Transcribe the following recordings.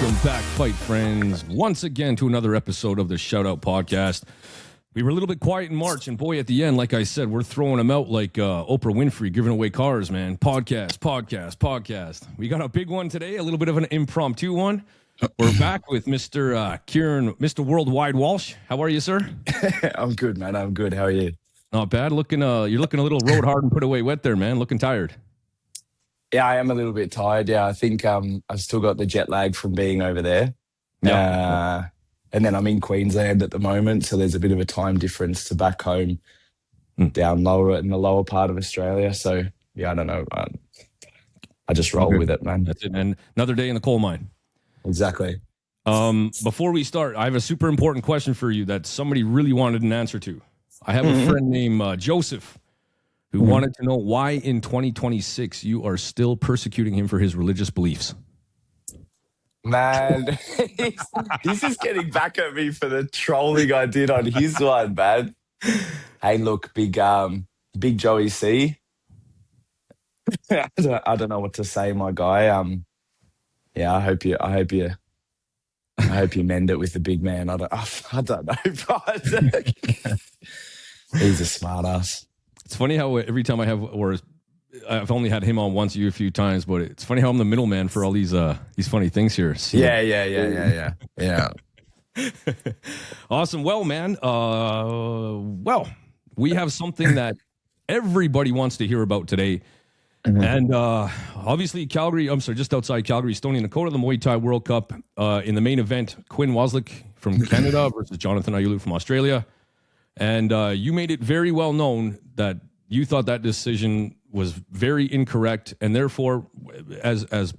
Welcome back, fight friends, once again to another episode of the Shoutout Podcast. We were a little bit quiet in March, and boy, at the end, like I said, we're throwing them out like Oprah Winfrey giving away cars, man. Podcast. We got a big one today, a little bit of an impromptu one. We're back with Mr. Kieran, Mr. Worldwide Walsh. How are you, sir? I'm good, man. I'm good. How are you? Not bad. You're looking a little road hard and put away wet there, man. Looking tired. Yeah, I am a little bit tired. Yeah, I think I've still got the jet lag from being over there. Yeah. And then I'm in Queensland at the moment, so there's a bit of a time difference to back home down lower in the lower part of Australia. So, yeah, I don't know. I just roll with it, man. That's it, man. Another day in the coal mine. Exactly. Before we start, I have a super important question for you that somebody really wanted an answer to. I have a friend named Joseph who wanted to know why in 2026 you are still persecuting him for his religious beliefs. Man, this is getting back at me for the trolling I did on his one, man. Hey, look, big Joey C. I don't know what to say, my guy. Yeah, I hope you mend it with the big man. I don't know, but he's a smart ass. It's funny how every time I've only had him on once, you a few times, but it's funny how I'm the middleman for all these funny things here. Yeah. Awesome. Well, man, we have something that everybody wants to hear about today. And obviously just outside Calgary, Stoney Nakoda, the Muay Thai World Cup. In the main event, Quinn Waslick from Canada versus Jonathan Ayulu from Australia. And you made it very well known that you thought that decision was very incorrect, and therefore, as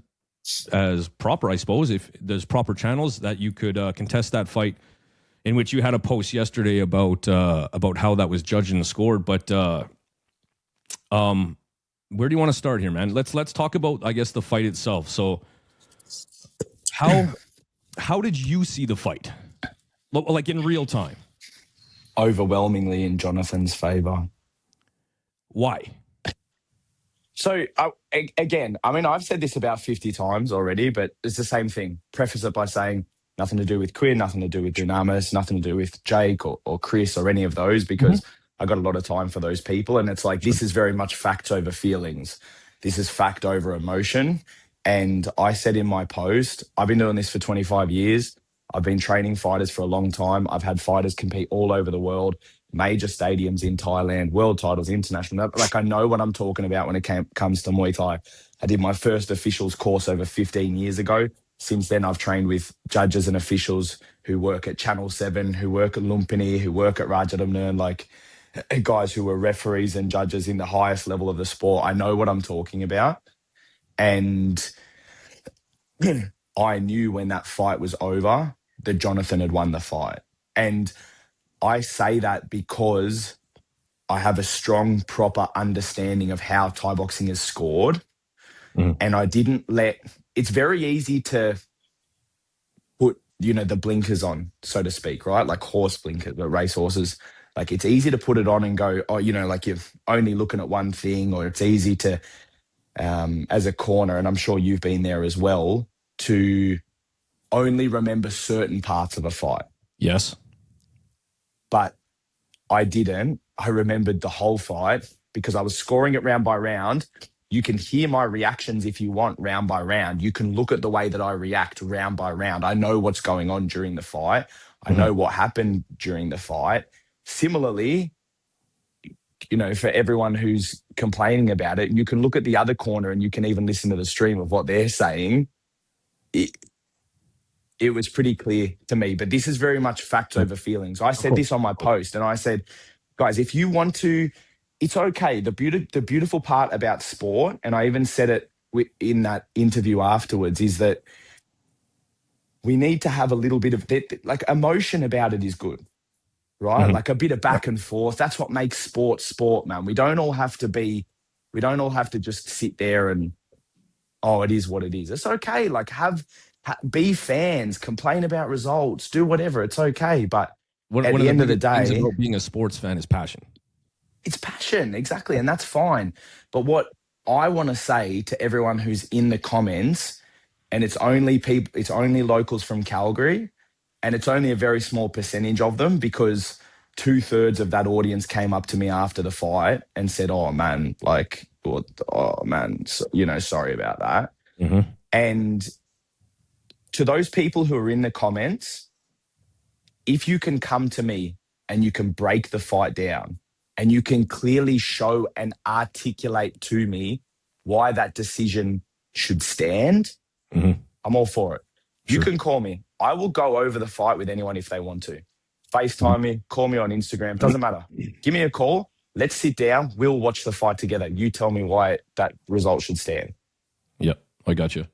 proper, I suppose, if there's proper channels that you could contest that fight, in which you had a post yesterday about how that was judged and scored. But where do you want to start here, man? Let's talk about, I guess, the fight itself. So, how did you see the fight, like in real time? Overwhelmingly in Jonathan's favor. Why? So, again, I mean, I've said this about 50 times already, but it's the same thing. Preface it by saying nothing to do with Quinn, nothing to do with Dunamis, nothing to do with Jake or Chris or any of those, because I got a lot of time for those people. And it's like, this is very much facts over feelings. This is fact over emotion. And I said in my post, I've been doing this for 25 years. I've been training fighters for a long time. I've had fighters compete all over the world, major stadiums in Thailand, world titles, international. Like, I know what I'm talking about when it comes to Muay Thai. I did my first officials course over 15 years ago. Since then, I've trained with judges and officials who work at Channel 7, who work at Lumpini, who work at Rajadamnern, like guys who were referees and judges in the highest level of the sport. I know what I'm talking about. And I knew when that fight was over that Jonathan had won the fight. And I say that because I have a strong, proper understanding of how Thai boxing is scored. And I didn't it's very easy to put, the blinkers on, so to speak, right? Like horse blinkers, but race horses. Like, it's easy to put it on and go, like you're only looking at one thing, or it's easy to, as a corner, and I'm sure you've been there as well, to only remember certain parts of a fight. Yes. But I didn't. I remembered the whole fight because I was scoring it round by round. You can hear my reactions if you want round by round. You can look at the way that I react round by round. I know what's going on during the fight. I know what happened during the fight. Similarly, for everyone who's complaining about it, you can look at the other corner and you can even listen to the stream of what they're saying. It was pretty clear to me, but this is very much facts over feelings. I said this on my post, and I said, guys, if you want to, it's okay. The beautiful part about sport, and I even said it in that interview afterwards, is that we need to have a little bit of, like, emotion about it is good, right? Like a bit of back and forth. That's what makes sport, man. We don't all have to just sit there and, it is what it is. It's okay. Like, be fans, complain about results, do whatever. It's okay. But at the end of the day, about being a sports fan is passion. It's passion, exactly. And that's fine. But what I want to say to everyone who's in the comments and it's only people, it's only locals from Calgary, and it's only a very small percentage of them because 2/3 of that audience came up to me after the fight and said, "Oh man, like, oh man, sorry about that." Mm-hmm. And to those people who are in the comments, if you can come to me and you can break the fight down and you can clearly show and articulate to me why that decision should stand, I'm all for it. Sure. You can call me. I will go over the fight with anyone if they want to. FaceTime me, call me on Instagram, doesn't matter. Give me a call. Let's sit down. We'll watch the fight together. You tell me why that result should stand. Yep, I got you.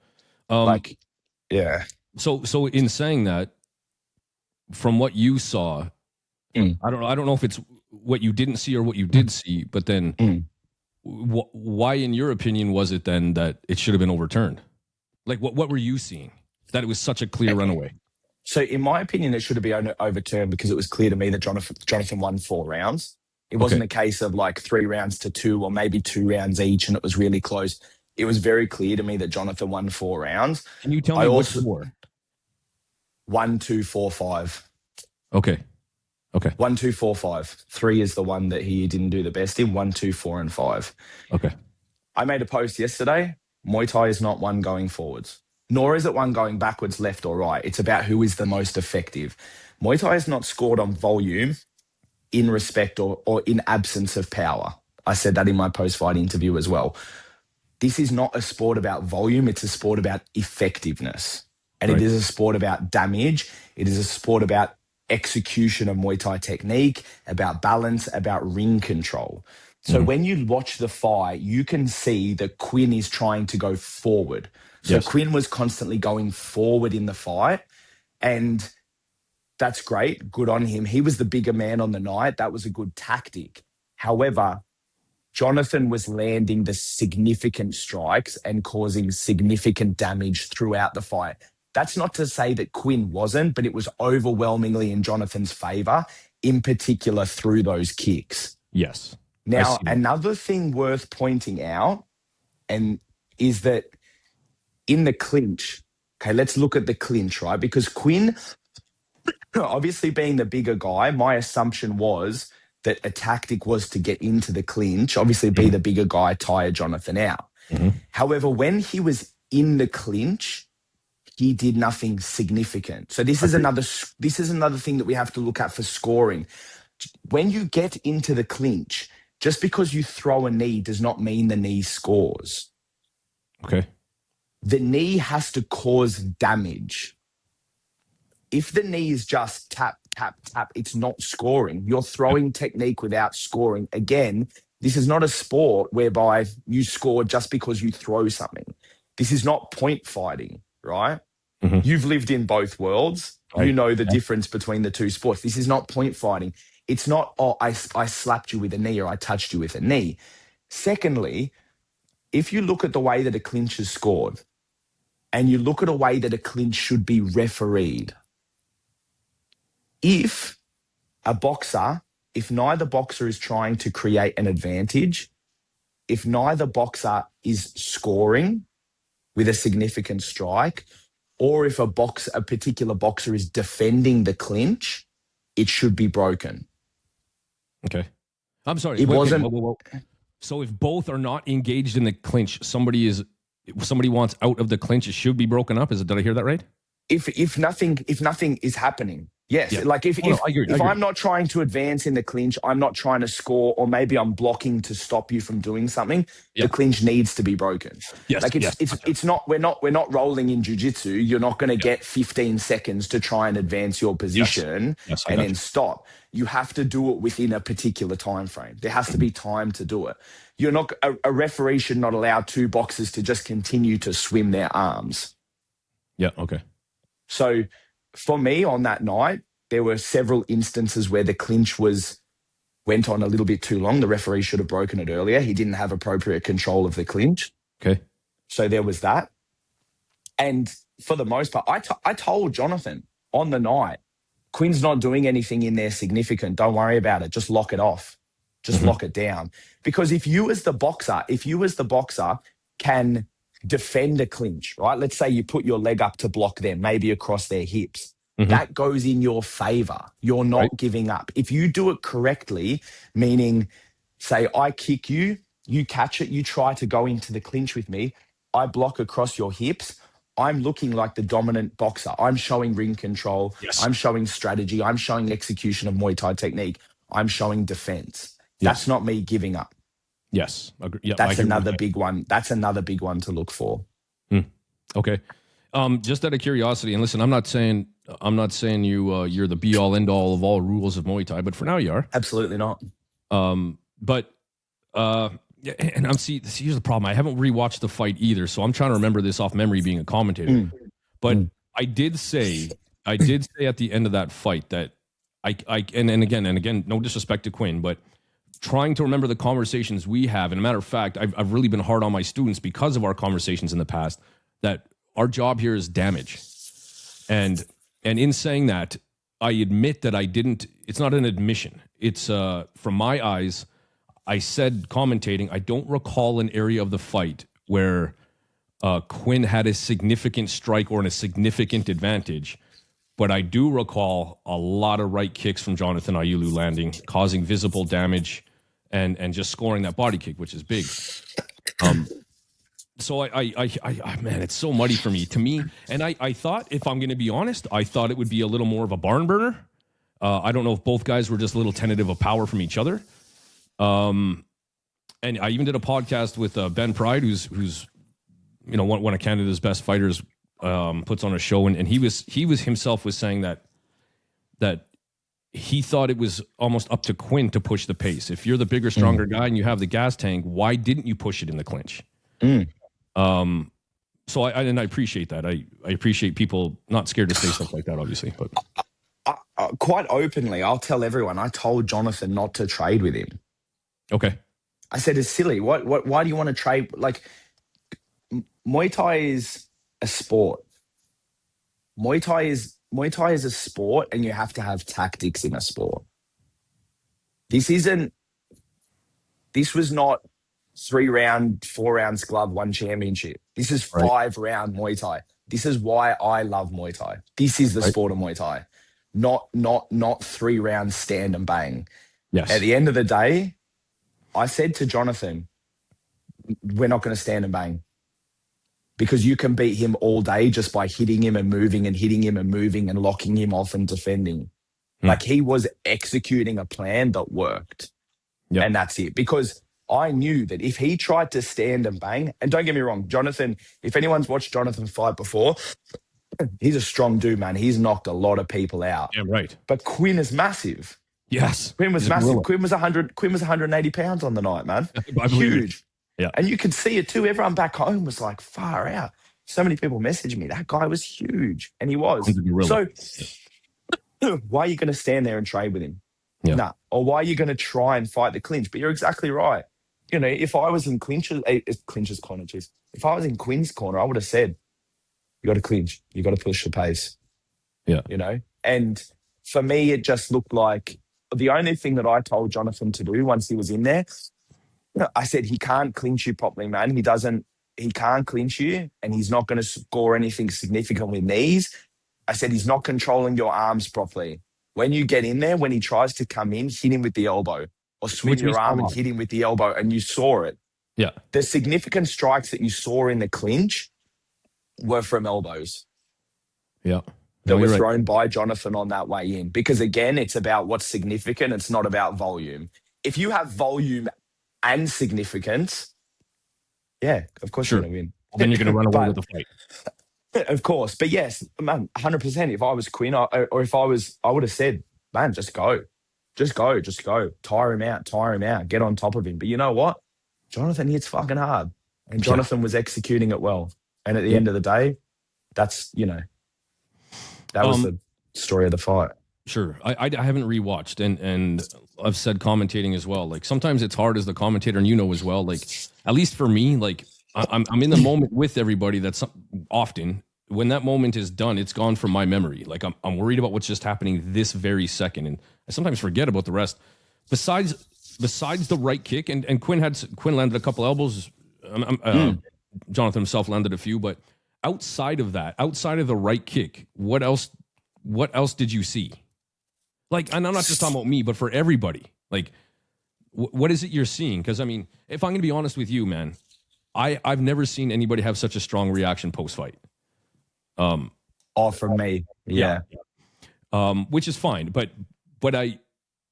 Yeah. So in saying that, from what you saw, I don't know if it's what you didn't see or what you did see, but then why, in your opinion, was it then that it should have been overturned? Like, what were you seeing that it was such a clear runaway? So, in my opinion, it should have been overturned because it was clear to me that Jonathan won 4 rounds. It wasn't a case of like 3 rounds to 2 or maybe 2 rounds each, and it was really close. It was very clear to me that Jonathan won 4 rounds. Can you tell me what score? 1, 2, 4, 5. Okay. 1, 2, 4, 5. 3 is the one that he didn't do the best in. 1, 2, 4, and 5. Okay. I made a post yesterday. Muay Thai is not one going forwards, nor is it one going backwards, left or right. It's about who is the most effective. Muay Thai is not scored on volume in respect or in absence of power. I said that in my post-fight interview as well. This is not a sport about volume. It's a sport about effectiveness. And It is a sport about damage. It is a sport about execution of Muay Thai technique, about balance, about ring control. So when you watch the fight, you can see that Quinn is trying to go forward. So Quinn was constantly going forward in the fight, and that's great. Good on him. He was the bigger man on the night. That was a good tactic. However, Jonathan was landing the significant strikes and causing significant damage throughout the fight. That's not to say that Quinn wasn't, but it was overwhelmingly in Jonathan's favor, in particular through those kicks. Yes. Now, another thing worth pointing out is that in the clinch, okay, let's look at the clinch, right? Because Quinn, obviously being the bigger guy, my assumption was that a tactic was to get into the clinch, obviously be the bigger guy, tire Jonathan out. However, when he was in the clinch, he did nothing significant. So this is another thing that we have to look at for scoring. When you get into the clinch, just because you throw a knee does not mean the knee scores. Okay. The knee has to cause damage. If the knee is just tap, tap, tap, it's not scoring. You're throwing technique without scoring. Again, this is not a sport whereby you score just because you throw something. This is not point fighting, right? You've lived in both worlds. You know the difference between the two sports. This is not point fighting. It's not, I slapped you with a knee or I touched you with a knee. Secondly, if you look at the way that a clinch is scored and you look at a way that a clinch should be refereed, if neither boxer is trying to create an advantage, if neither boxer is scoring with a significant strike, or if a particular boxer is defending the clinch, it should be broken. Okay. I'm sorry. It wasn't. Whoa. So if both are not engaged in the clinch, somebody wants out of the clinch, it should be broken up. Did I hear that right? If nothing is happening, yes. Yeah. Like if I agree. I'm not trying to advance in the clinch, I'm not trying to score, or maybe I'm blocking to stop you from doing something. The clinch needs to be broken. Yes. Like it's not. We're not rolling in jiu-jitsu. You're not going to get 15 seconds to try and advance your position and then stop. You have to do it within a particular time frame. There has to be time to do it. You're not a referee should not allow 2 boxers to just continue to swim their arms. Yeah. Okay. So for me on that night, there were several instances where the clinch went on a little bit too long. The referee should have broken it earlier. He didn't have appropriate control of the clinch. Okay. So there was that. And for the most part, I told Jonathan on the night, Quinn's not doing anything in there significant. Don't worry about it. Just lock it off. Just lock it down. Because if you as the boxer can defend a clinch, right? Let's say you put your leg up to block them, maybe across their hips. Mhm. That goes in your favor. You're not Right. giving up. If you do it correctly, meaning, say, I kick you, you catch it, you try to go into the clinch with me, I block across your hips, I'm looking like the dominant boxer. I'm showing ring control. Yes. I'm showing strategy. I'm showing execution of Muay Thai technique. I'm showing defense. Yes. That's not me giving up. Yes. Yeah, That's another big one. That's another big one to look for. Okay. Just out of curiosity, and listen, I'm not saying you're the be all end all of all rules of Muay Thai, but for now you are. Absolutely not. But yeah, and here's the problem. I haven't rewatched the fight either, so I'm trying to remember this off memory being a commentator. But I did say at the end of that fight that and again, no disrespect to Quinn, but trying to remember the conversations we have. And a matter of fact, I've really been hard on my students because of our conversations in the past, that our job here is damage. And in saying that, I admit that I didn't, it's not an admission. It's from my eyes, I said commentating, I don't recall an area of the fight where Quinn had a significant strike or a significant advantage. But I do recall a lot of right kicks from Jonathan Ayulu landing, causing visible damage and just scoring that body kick, which is big. So I man, it's so muddy for me. To me, and I thought, if I'm going to be honest, I thought it would be a little more of a barn burner. I don't know if both guys were just a little tentative of power from each other. And I even did a podcast with Ben Pride, who's one of Canada's best fighters, puts on a show, and he was himself was saying that he thought it was almost up to Quinn to push the pace. If you're the bigger, stronger guy and you have the gas tank, why didn't you push it in the clinch? So I appreciate that. I appreciate people not scared to say stuff like that, obviously. But quite openly, I'll tell everyone, I told Jonathan not to trade with him. Okay. I said, it's silly. Why do you want to trade? Like, Muay Thai is a sport. Muay Thai is a sport, and you have to have tactics in a sport. This was not 3-round, 4 rounds glove, 1 championship. This is 5-round Muay Thai. This is why I love Muay Thai. This is the sport of Muay Thai, not 3 rounds stand and bang. Yes. At the end of the day, I said to Jonathan, we're not going to stand and bang, because you can beat him all day just by hitting him and moving and hitting him and moving and locking him off and defending. Like, he was executing a plan that worked. Yep. And that's it. Because I knew that if he tried to stand and bang, and don't get me wrong, Jonathan, if anyone's watched Jonathan fight before, he's a strong dude, man. He's knocked a lot of people out. Yeah, right. But Quinn is massive. Yes. Quinn was massive. Quinn was 180 pounds on the night, man. Huge. Yeah. And you could see it too. Everyone back home was like, far out. So many people messaged me. That guy was huge. And he was. So why are you going to stand there and trade with him? Yeah. Nah. Or why are you going to try and fight the clinch? But you're exactly right. You know, if I was in clinch's corner, geez. If I was in Quinn's corner, I would have said, you got to clinch. You got to push the pace. Yeah. You know? And for me, it just looked like the only thing that I told Jonathan to do once he was in there, I said, he can't clinch you properly, man. He can't clinch you, and he's not going to score anything significant with knees. I said, he's not controlling your arms properly. When you get in there, when he tries to come in, hit him with the elbow, or swing your arm and hit him with the elbow, and you saw it. Yeah. The significant strikes that you saw in the clinch were from elbows. Yeah. That were thrown by Jonathan on that way in. Because again, it's about what's significant. It's not about volume. If you have volume and significance, yeah, of course you're going to win. Then you're going to run away with the fight. Of course. But yes, man, 100%. If I was Quinn, I would have said, man, just go. Just go. Tire him out. Get on top of him. But you know what? Jonathan hits fucking hard. And Jonathan was executing it well. And at the end of the day, that's, that was the story of the fight. Sure. I haven't rewatched, and I've said commentating as well. Like, sometimes it's hard as the commentator, and as well, like, at least for me, like, I'm in the moment with everybody. That's often when that moment is done, it's gone from my memory. Like, I'm worried about what's just happening this very second, and I sometimes forget about the rest. Besides the right kick, and Quinn landed a couple elbows. Jonathan himself landed a few, but outside of that, outside of the right kick, what else did you see? Like, and I'm not just talking about me, but for everybody. Like, what is it you're seeing? Because, I mean, if I'm going to be honest with you, man, I've never seen anybody have such a strong reaction post-fight. From me. Yeah. Which is fine. But I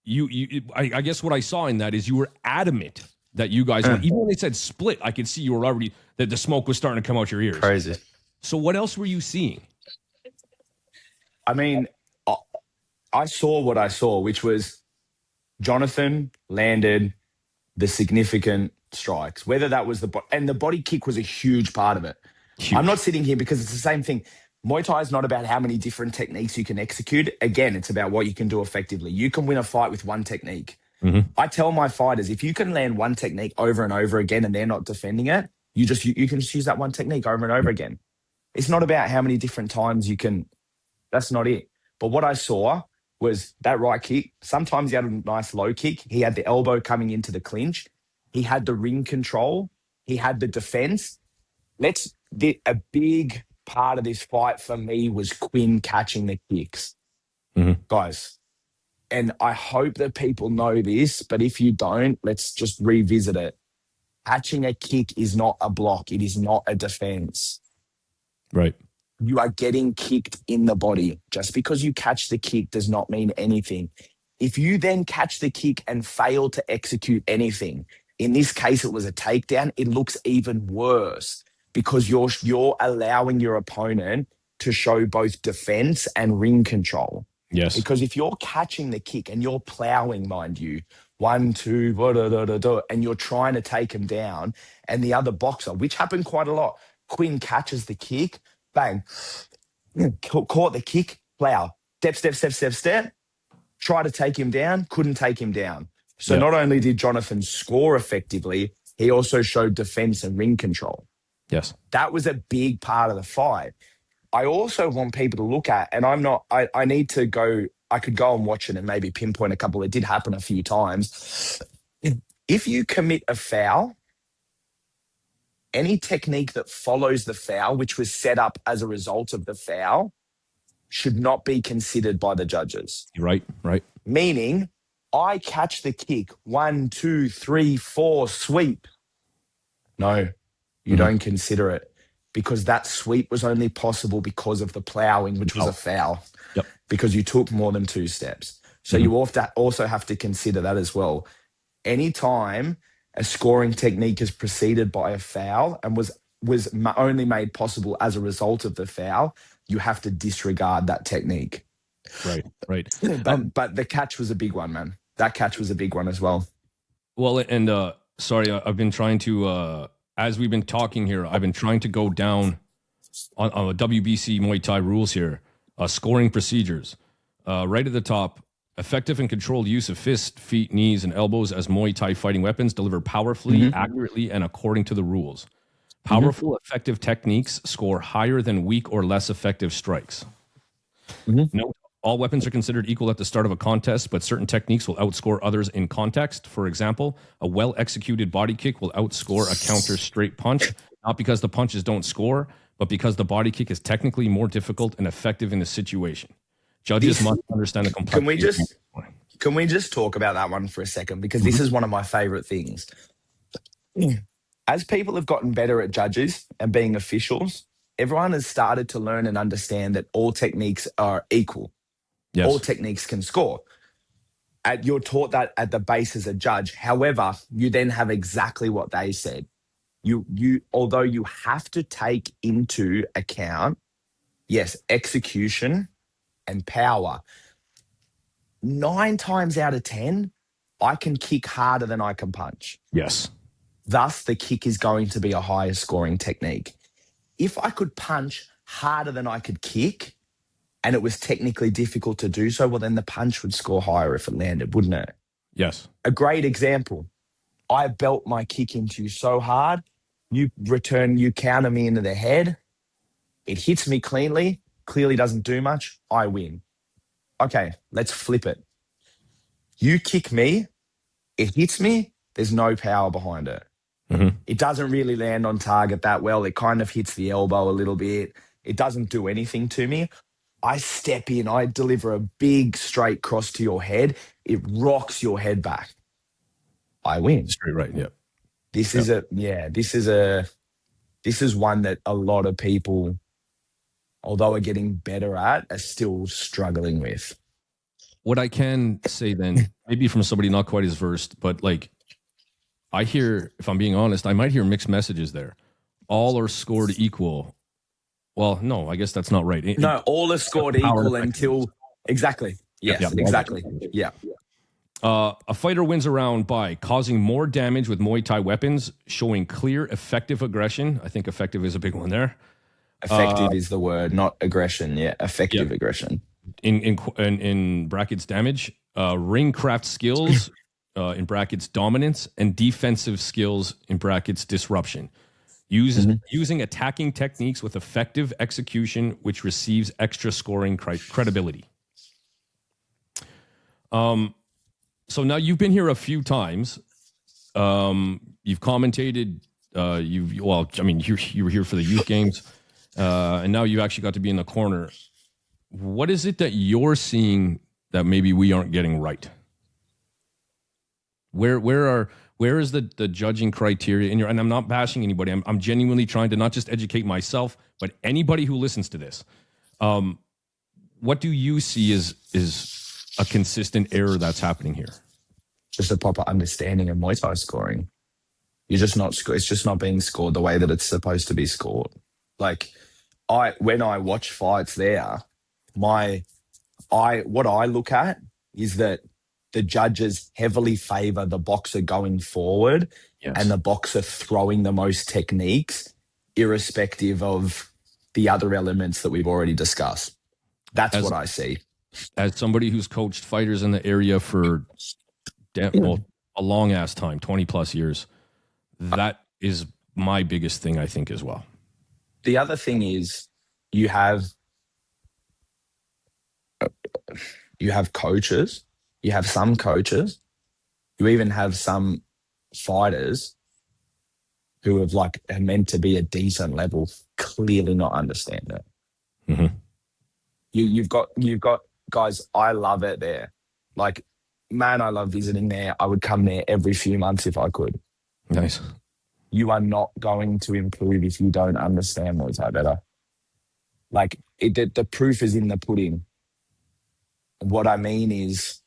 guess what I saw in that is you were adamant that you guys, even when they said split, I could see you were already, that the smoke was starting to come out your ears. Crazy. So what else were you seeing? I mean, I saw what I saw, which was Jonathan landed the significant strikes, whether that was and the body kick was a huge part of it. Huge. I'm not sitting here because it's the same thing. Muay Thai is not about how many different techniques you can execute. Again, it's about what you can do effectively. You can win a fight with one technique. Mm-hmm. I tell my fighters, if you can land one technique over and over again and they're not defending it, you can just use that one technique over and over again. It's not about how many different times you can. That's not it. But what I saw was that right kick. Sometimes he had a nice low kick. He had the elbow coming into the clinch. He had the ring control. He had the defense. A big part of this fight for me was Quinn catching the kicks. Mm-hmm. Guys, and I hope that people know this, but if you don't, let's just revisit it. Catching a kick is not a block. It is not a defense. Right. You are getting kicked in the body. Just because you catch the kick does not mean anything. If you then catch the kick and fail to execute anything, in this case, it was a takedown, it looks even worse because you're allowing your opponent to show both defense and ring control. Yes. Because if you're catching the kick and you're plowing, mind you, 1, 2, and you're trying to take him down, and the other boxer, which happened quite a lot, Quinn catches the kick, bang, caught the kick, plow, step, try to take him down, couldn't take him down. So Not only did Jonathan score effectively, he also showed defense and ring control. Yes. That was a big part of the fight. I also want people to look at, and I need to go, I could go and watch it and maybe pinpoint a couple. It did happen a few times. If you commit a foul, any technique that follows the foul, which was set up as a result of the foul, should not be considered by the judges. Right. Meaning, I catch the kick, 1, 2, 3, 4, sweep. No, you don't consider it because that sweep was only possible because of the plowing, which was a foul. Yep. Because you took more than 2 steps. So you also have to consider that as well. Anytime a scoring technique is preceded by a foul and was only made possible as a result of the foul, you have to disregard that technique. Right. But the catch was a big one, man. That catch was a big one as well. Well, and sorry, I've been trying to, as we've been talking here, I've been trying to go down on WBC Muay Thai rules here, scoring procedures. Right at the top, effective and controlled use of fists, feet, knees, and elbows as Muay Thai fighting weapons deliver powerfully, accurately, and according to the rules. Powerful, effective techniques score higher than weak or less effective strikes. Note, all weapons are considered equal at the start of a contest, but certain techniques will outscore others in context. For example, a well-executed body kick will outscore a counter straight punch, not because the punches don't score, but because the body kick is technically more difficult and effective in the situation. Judges must understand the complexity. Can we just talk about that one for a second? Because this is one of my favorite things. As people have gotten better at judges and being officials, everyone has started to learn and understand that all techniques are equal. Yes. All techniques can score. You're taught that at the base as a judge. However, you then have exactly what they said. Although you have to take into account, yes, execution and power. 9 times out of 10, I can kick harder than I can punch. Yes. Thus, the kick is going to be a higher scoring technique. If I could punch harder than I could kick, and it was technically difficult to do so, well, then the punch would score higher if it landed, wouldn't it? Yes. A great example. I belt my kick into you so hard, you counter me into the head. It hits me cleanly, clearly doesn't do much. I win. Okay, let's flip it. You kick me, it hits me, there's no power behind it. It doesn't really land on target that well. It kind of hits the elbow a little bit. It doesn't do anything to me. I step in, I deliver a big straight cross to your head. It rocks your head back. I win. Straight right, yeah. This is one that a lot of people, although are getting better at, are still struggling with. What I can say then, maybe from somebody not quite as versed, but like I hear, if I'm being honest, I might hear mixed messages there. All are scored equal. Well, no, I guess that's not right. No, all are scored equal until exactly. Yes, Yeah. exactly. Yeah. A fighter wins a round by causing more damage with Muay Thai weapons, showing clear, effective aggression. I think effective is a big one there. Effective is the word, not aggression. Yeah, effective aggression. In brackets damage, ring craft skills in brackets dominance, and defensive skills in brackets disruption. Using attacking techniques with effective execution, which receives extra scoring credibility. So now you've been here a few times. You've commentated. You were here for the youth games, and now you've actually got to be in the corner. What is it that you're seeing that maybe we aren't getting right? Where is the judging criteria? And I'm not bashing anybody. I'm genuinely trying to not just educate myself, but anybody who listens to this. What do you see is a consistent error that's happening here? Just a proper understanding of Muay Thai scoring. You're just not. It's just not being scored the way that it's supposed to be scored. Like when I watch fights there, what I look at is that the judges heavily favor the boxer going forward and the boxer throwing the most techniques, irrespective of the other elements that we've already discussed. That's what I see. As somebody who's coached fighters in the area for a long ass time, 20 plus years, that is my biggest thing, I think, as well. The other thing is you have coaches, you have some coaches, you even have some fighters who are meant to be a decent level, clearly not understand it. Mm-hmm. You've got guys, I love it there. Like, man, I love visiting there. I would come there every few months if I could. Nice. You are not going to improve if you don't understand Muay Thai better. Like, the proof is in the pudding. What I mean is,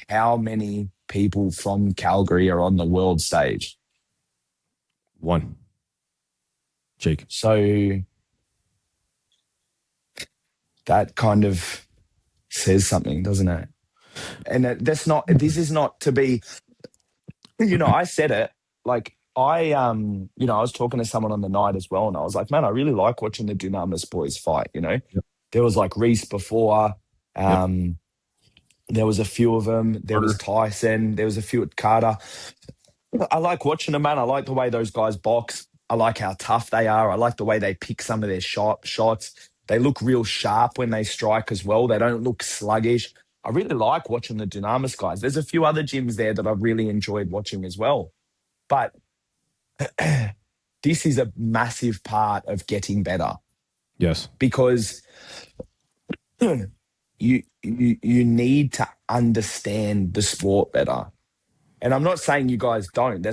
how many people from Calgary are on the world stage? One. Jake. So that kind of says something, doesn't it? And this is not to be, I said it, like I was talking to someone on the night as well, and I was like, man, I really like watching the Dunamis boys fight, Yep. There was like Reese before, there was a few of them, there was Tyson, there was a few at Carter. I like watching them, man. I like the way those guys box. I like how tough they are. I like the way they pick some of their shots. They look real sharp when they strike as well. They don't look sluggish. I really like watching the Dunamis guys. There's a few other gyms there that I've really enjoyed watching as well. But this is a massive part of getting better. Yes. Because you need to understand the sport better. And I'm not saying you guys don't.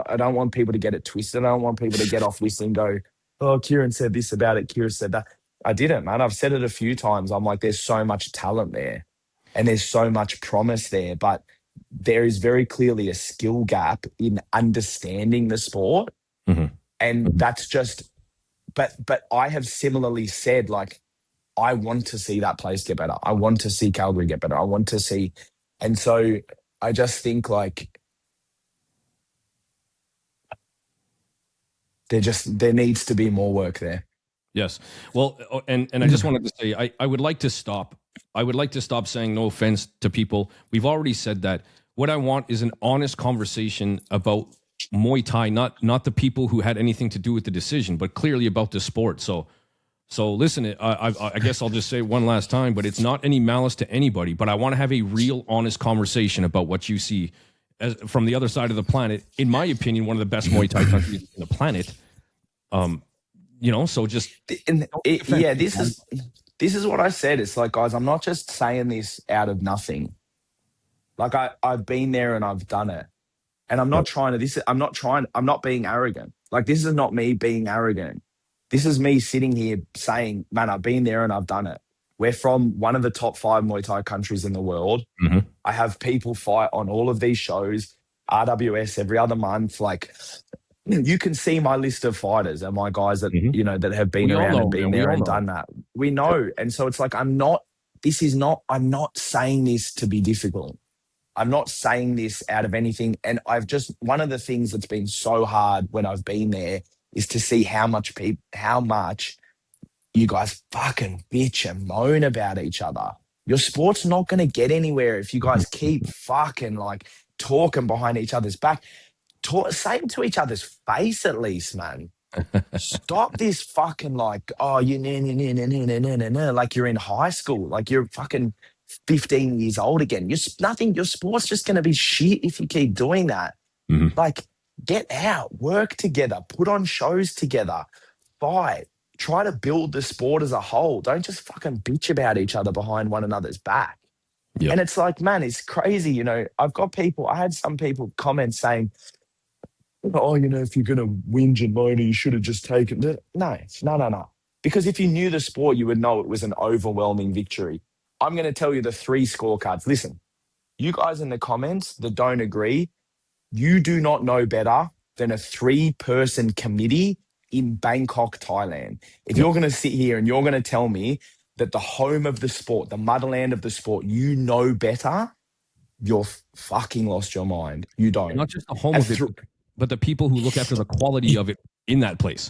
I don't want people to get it twisted. I don't want people to get off listening and go, oh, Kieran said this about it, Kieran said that. I didn't, man. I've said it a few times. I'm like, there's so much talent there and there's so much promise there, but there is very clearly a skill gap in understanding the sport. Mm-hmm. And that's just, but I have similarly said, like, I want to see that place get better. I want to see Calgary get better. I want to see, and so I just think like there needs to be more work there. Yes. Well, and I just wanted to say, I would like to stop. I would like to stop saying no offense to people. We've already said that. What I want is an honest conversation about Muay Thai, not the people who had anything to do with the decision, but clearly about the sport. So listen, I guess I'll just say one last time, but it's not any malice to anybody, but I want to have a real honest conversation about what you see. from the other side of the planet, in my opinion, one of the best Muay Thai countries on the planet. So just this is what I said. It's like, guys, I'm not just saying this out of nothing. Like I've been there and I've done it. And I'm not trying to, I'm not being arrogant. Like, this is not me being arrogant. This is me sitting here saying, man, I've been there and I've done it. We're from one of the top 5 Muay Thai countries in the world. Mm-hmm. I have people fight on all of these shows, RWS every other month. Like, you can see my list of fighters and my guys that, that have been around and been there and done that. We know. And so it's like, I'm not saying this to be difficult. I'm not saying this out of anything. And one of the things that's been so hard when I've been there is to see how much you guys fucking bitch and moan about each other. Your sport's not going to get anywhere if you guys keep fucking like talking behind each other's back. Say it to each other's face at least, man. Stop this fucking like, oh, you like you're in high school, like you're fucking 15 years old again. Your sport's just going to be shit if you keep doing that. Mm-hmm. Like, get out, work together, put on shows together, fight, try to build the sport as a whole. Don't just fucking bitch about each other behind one another's back. Yep. And it's like, man, it's crazy. I had some people comment saying, oh, if you're going to whinge and moan, you should have just taken it. No. Because if you knew the sport, you would know it was an overwhelming victory. I'm going to tell you the 3 scorecards. Listen, you guys in the comments that don't agree, you do not know better than a 3-person committee in Bangkok, Thailand. If you're going to sit here and you're going to tell me that the home of the sport, the motherland of the sport, you know better, you're fucking lost your mind. You don't. Not just the home of it, but the people who look after the quality of it in that place.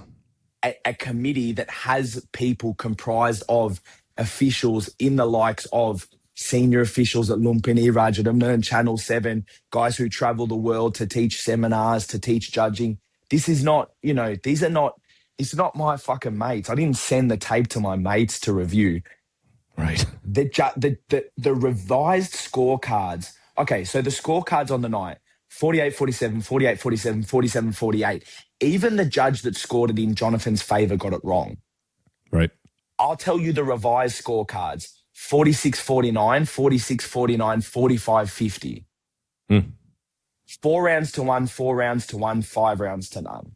A committee that has people comprised of officials in the likes of senior officials at Lumpini, Rajadamna and Channel 7, guys who travel the world to teach seminars, to teach judging. This is not, it's not my fucking mates. I didn't send the tape to my mates to review. Right. The revised scorecards. Okay, so the scorecards on the night, 48-47, 48-47, 47-48. Even the judge that scored it in Jonathan's favour got it wrong. Right. I'll tell you the revised scorecards. 46-49, 46-49, 45-50. 4 rounds to 1, 4 rounds to 1, 5 rounds to none.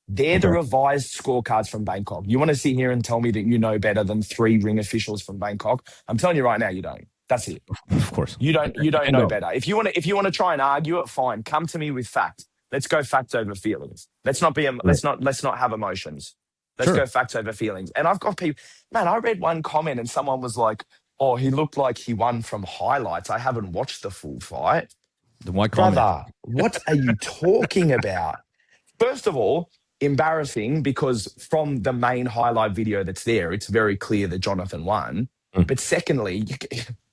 They're the revised scorecards from Bangkok. You want to sit here and tell me that you know better than 3 ring officials from Bangkok? I'm telling you right now, you don't. That's it. Of course. You don't know better. If you want to try and argue it, fine. Come to me with facts. Let's go facts over feelings. Let's not have emotions. Let's go facts over feelings. And I've got people, man, I read one comment and someone was like, oh, he looked like he won from highlights. I haven't watched the full fight. Then why comment? Brother, what are you talking about? First of all, embarrassing, because from the main highlight video that's there, it's very clear that Jonathan won. But secondly,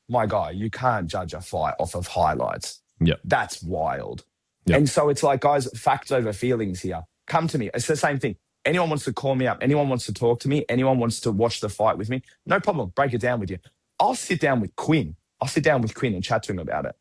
my guy, you can't judge a fight off of highlights. Yeah. That's wild. Yep. And so it's like, guys, facts over feelings here. Come to me. It's the same thing. Anyone wants to call me up, anyone wants to talk to me, anyone wants to watch the fight with me, no problem. Break it down with you. I'll sit down with Quinn. And chat to him about it.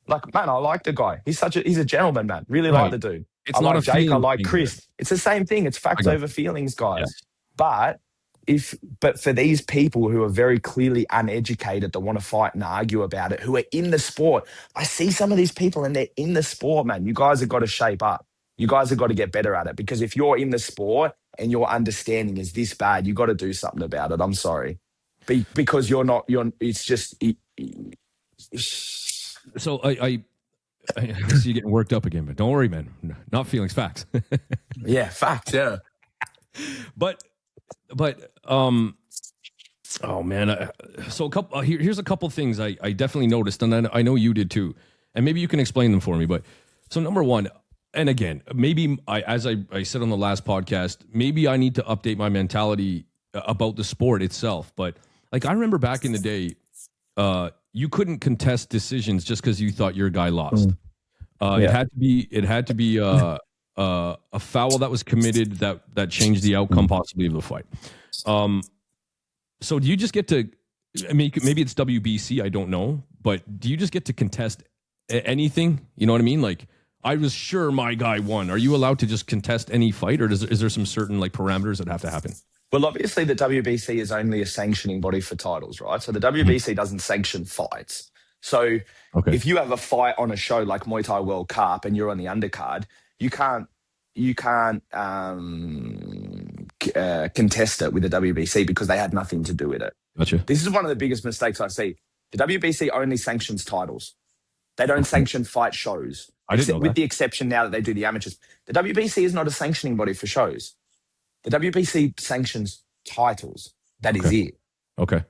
Like, man, I like the guy. He's a gentleman, man. Really like the dude. It's I not like Jake. I like thing, Chris. right? It's the same thing. It's facts over feelings, guys. Yes. But for these people who are very clearly uneducated that want to fight and argue about it, who are in the sport, I see some of these people and they're in the sport, man. You guys have got to shape up. You guys have got to get better at it, because if you're in the sport and your understanding is this bad, you got to do something about it. I'm sorry. Because it's just. So I see you getting worked up again, but don't worry, man. Not feelings, facts. Yeah, facts. Yeah. But oh man. So here's a couple things I definitely noticed, and I know you did too, and maybe you can explain them for me. But so number one, and again, maybe as I said on the last podcast, maybe I need to update my mentality about the sport itself. But like, I remember back in the day, you couldn't contest decisions just because you thought your guy lost. It had to be a foul that was committed that changed the outcome possibly of the fight. So do you just get to? I mean, maybe it's WBC, I don't know, but do you just get to contest anything? You know what I mean? Like, I was sure my guy won. Are you allowed to just contest any fight, or is there some certain like parameters that have to happen? Well, obviously, the WBC is only a sanctioning body for titles, right? So the WBC doesn't sanction fights. So if you have a fight on a show like Muay Thai World Cup and you're on the undercard, you can't contest it with the WBC because they had nothing to do with it. Gotcha. This is one of the biggest mistakes I see. The WBC only sanctions titles. They don't sanction fight shows. I didn't know with that. the exception now that they do the amateurs. The WBC is not a sanctioning body for shows. The WBC sanctions titles. That is it. Okay.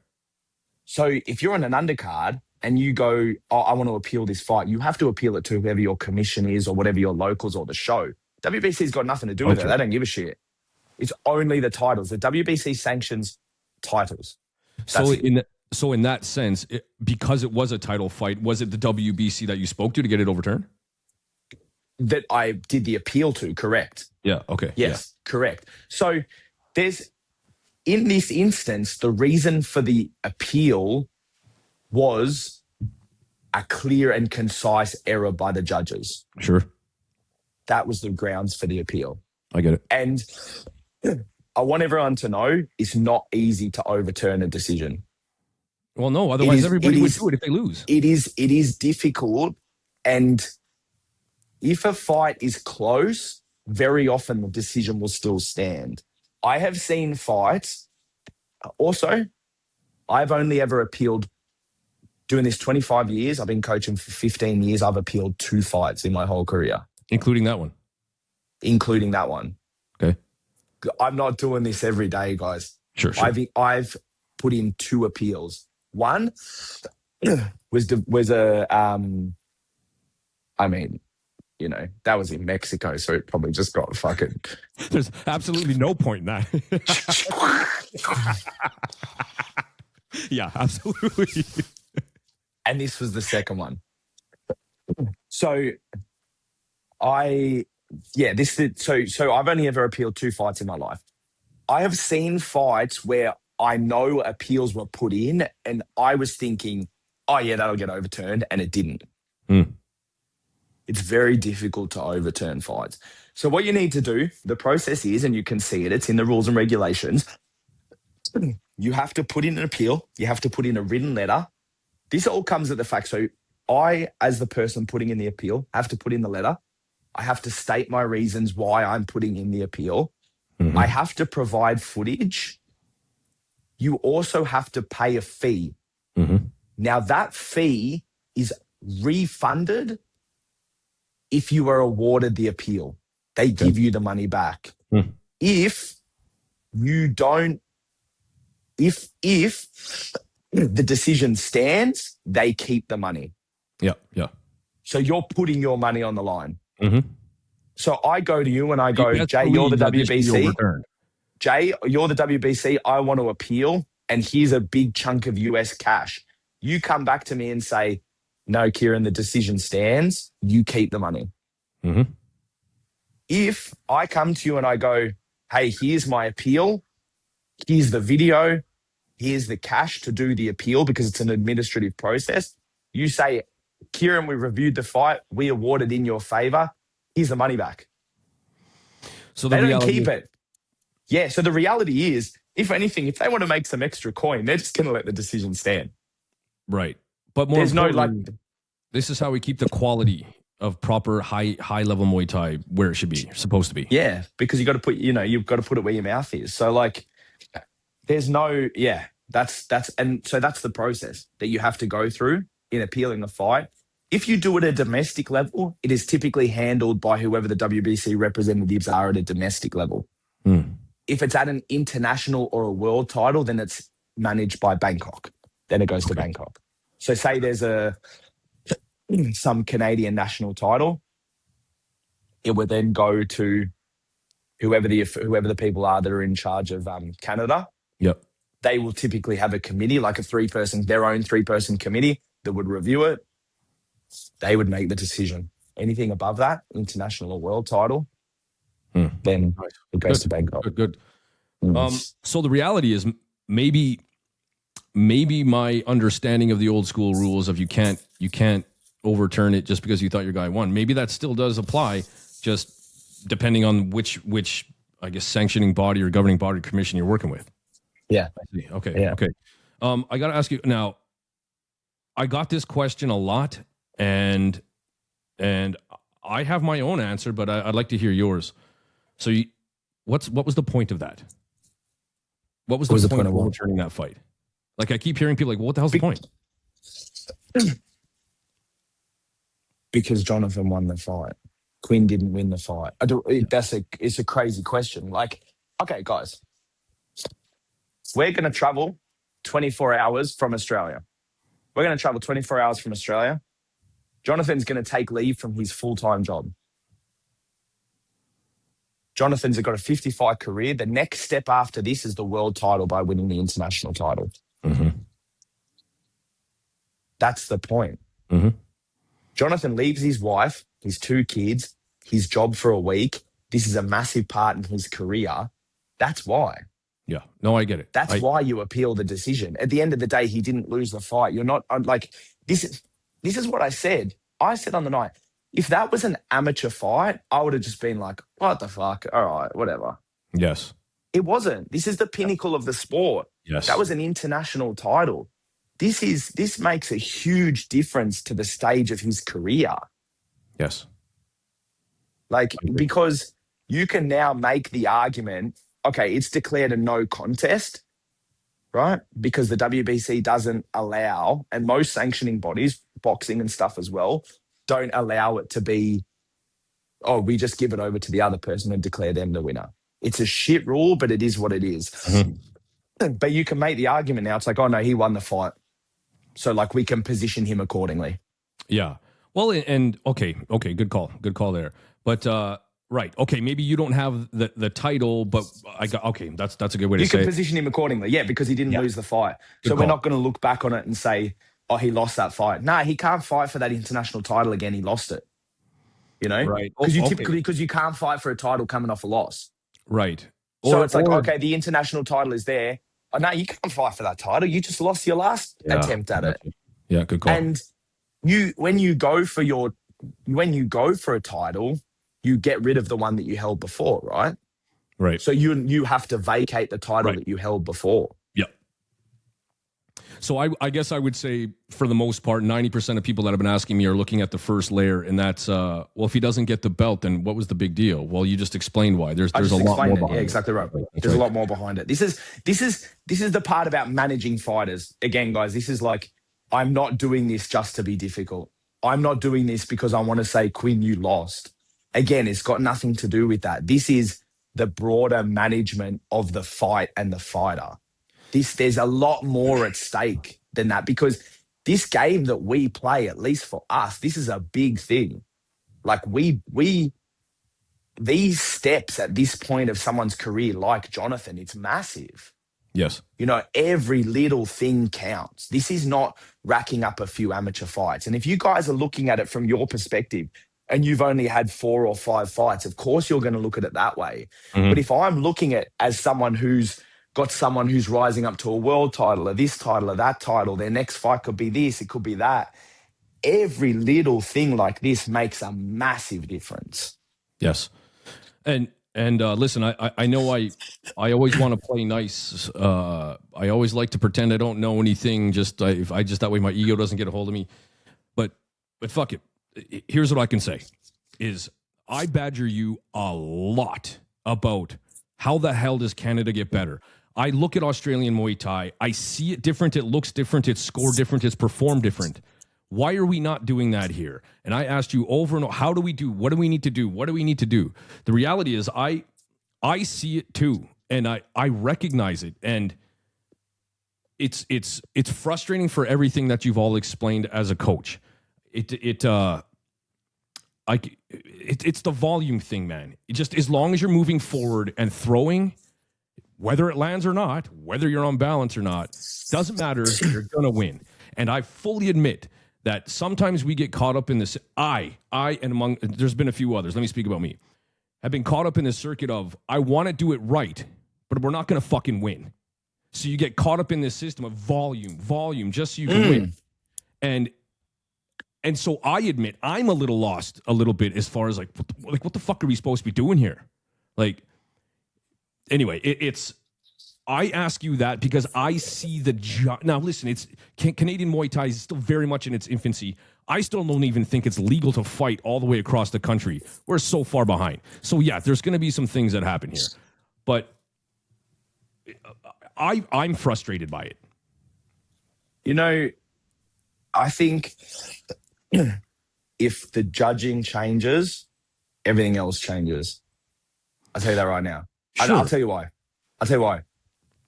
So if you're on an undercard and you go, oh, I want to appeal this fight, you have to appeal it to whoever your commission is or whatever your locals or the show. WBC's got nothing to do with it. They don't give a shit. It's only the titles. The WBC sanctions titles. So in that sense, because it was a title fight, was it the WBC that you spoke to get it overturned? That I did the appeal to, correct. Yeah, okay. Yes, correct. So there's, in this instance, the reason for the appeal was a clear and concise error by the judges. Sure. That was the grounds for the appeal. I get it. And I want everyone to know it's not easy to overturn a decision. Well, no, otherwise everybody would do it if they lose. It is difficult, and if a fight is close, very often the decision will still stand. I have seen fights. Also, I've only ever appealed, doing this 25 years. I've been coaching for 15 years. I've appealed 2 fights in my whole career. Including that one? Including that one. Okay. I'm not doing this every day, guys. Sure. I've put in 2 appeals. One was I mean, you know, that was in Mexico, so it probably just got fucking... There's absolutely no point in that. Yeah, absolutely. And this was the second one. So I've only ever appealed 2 fights in my life. I have seen fights where I know appeals were put in and I was thinking, oh yeah, that'll get overturned, and it didn't. It's very difficult to overturn fights. So what you need to do, the process is, and you can see it, it's in the rules and regulations. You have to put in an appeal. You have to put in a written letter. This all comes at the fact. So I, as the person putting in the appeal, have to put in the letter. I have to state my reasons why I'm putting in the appeal. I have to provide footage. You also have to pay a fee. Now, that fee is refunded if you are awarded the appeal. They give you the money back. If you don't, if the decision stands, they keep the money. Yeah. So you're putting your money on the line. So I go to you and I go, Jay, you're the WBC. Jay, you're the WBC. I want to appeal, and here's a big chunk of US cash. You come back to me and say, no, Kieran, the decision stands. You keep the money. If I come to you and I go, hey, here's my appeal. Here's the video. Here's the cash to do the appeal because it's an administrative process. You say, Kieran, we reviewed the fight. We awarded in your favor. Here's the money back. So they don't keep it. Yeah. So the reality is, if anything, if they want to make some extra coin, they're just going to let the decision stand. Right. But more there's no this is how we keep the quality of proper high level Muay Thai where it should be, supposed to be. Yeah. Because you've got to put it where your mouth is. So like, there's no, that's the process that you have to go through in appealing the fight. If you do it at a domestic level, it is typically handled by whoever the WBC representatives are at a domestic level. If it's at an international or a world title, then it's managed by Bangkok. Then it goes to Bangkok. So say there's some Canadian national title, it would then go to whoever the people are that are in charge of Canada. Yep. They will typically have a committee, like their own 3-person committee that would review it. They would make the decision. Anything above that, international or world title, then it goes to Bangkok. Good. So the reality is maybe my understanding of the old school rules of you can't overturn it just because you thought your guy won. Maybe that still does apply, just depending on which I guess sanctioning body or governing body or commission you're working with. Yeah. Okay. Yeah. Okay. I got to ask you now. I got this question a lot, and I have my own answer, but I'd like to hear yours. So, what was the point of that? What was the point of overturning that fight? Like, I keep hearing people like, well, what the hell's the point? Because Jonathan won the fight. Quinn didn't win the fight. It's a crazy question. Like, okay, guys, we're going to travel 24 hours from Australia. We're going to travel 24 hours from Australia. Jonathan's going to take leave from his full-time job. Jonathan's got a 50-fight career. The next step after this is the world title by winning the international title. Mm-hmm. That's the point. Mm-hmm. Jonathan leaves his wife, his 2 kids, his job for a week. This is a massive part in his career. That's why. Yeah. No, I get it. That's why you appeal the decision. At the end of the day, he didn't lose the fight. You're not like this is what I said. I said on the night, if that was an amateur fight, I would have just been like, what the fuck? All right, whatever. Yes. It wasn't. This is the pinnacle of the sport. Yes. That was an international title. This makes a huge difference to the stage of his career. Yes. Like, because you can now make the argument, okay, it's declared a no contest, right? Because the WBC doesn't allow, and most sanctioning bodies, boxing and stuff as well, don't allow it to be, oh, we just give it over to the other person and declare them the winner. It's a shit rule, but it is what it is. Mm-hmm. But you can make the argument now. It's like, oh, no, he won the fight. So, like, we can position him accordingly. Yeah. Well, and okay, good call there. But right, okay, maybe you don't have the title, but that's a good way to say it. You can position him accordingly, yeah, because he didn't lose the fight. Good so call. We're not going to look back on it and say, oh, he lost that fight. Nah, he can't fight for that international title again. He lost it. You know, right? Because you can't fight for a title coming off a loss, right? So it's like, okay, the international title is there. Oh, no, you can't fight for that title. You just lost your last attempt at it. Yeah, good call. And when you go for a title, you get rid of the one that you held before, right? Right. So you have to vacate the title that you held before. Yeah. So I guess I would say, for the most part, 90% of people that have been asking me are looking at the first layer, and that's well, if he doesn't get the belt, then what was the big deal? Well, you just explained why. There's a lot more behind it. Yeah, exactly right. There's a lot more behind it. This is the part about managing fighters. Again, guys, this is like, I'm not doing this just to be difficult. I'm not doing this because I want to say, Quinn, you lost. Again, it's got nothing to do with that. This is the broader management of the fight and the fighter. There's a lot more at stake than that, because this game that we play, at least for us, this is a big thing. Like these steps at this point of someone's career, like Jonathan, it's massive. Yes. You know, every little thing counts. This is not racking up a few amateur fights. And if you guys are looking at it from your perspective and you've only had 4 or 5 fights, of course you're going to look at it that way. Mm-hmm. But if I'm looking at as someone who's got someone who's rising up to a world title or this title or that title, their next fight could be this, it could be that. Every little thing like this makes a massive difference. Yes. And listen, I know I always want to play nice. I always like to pretend I don't know anything. That way my ego doesn't get a hold of me. But fuck it. Here's what I can say: is I badger you a lot about how the hell does Canada get better. I look at Australian Muay Thai. I see it different. It looks different. It's scored different. It's performed different. Why are we not doing that here? And I asked you over and over, how do we do? What do we need to do? What do we need to do? The reality is I see it too, and I recognize it, and it's frustrating for everything that you've all explained as a coach. It's the volume thing, man. It just, as long as you're moving forward and throwing, whether it lands or not, whether you're on balance or not, doesn't matter. You're gonna win. And I fully admit that sometimes we get caught up in this. There's been a few others. Let me speak about me. I've been caught up in this circuit of, I want to do it right, but we're not going to fucking win. So you get caught up in this system of volume, just so you can win. And And so I admit I'm a little lost a little bit as far as like what the fuck are we supposed to be doing here? Like, anyway, it's I ask you that because I see now. Listen, it's Canadian Muay Thai is still very much in its infancy. I still don't even think it's legal to fight all the way across the country. We're so far behind. So yeah, there's going to be some things that happen here, but I'm frustrated by it. You know, I think if the judging changes, everything else changes. I'll tell you that right now. Sure. I'll tell you why. I'll tell you why.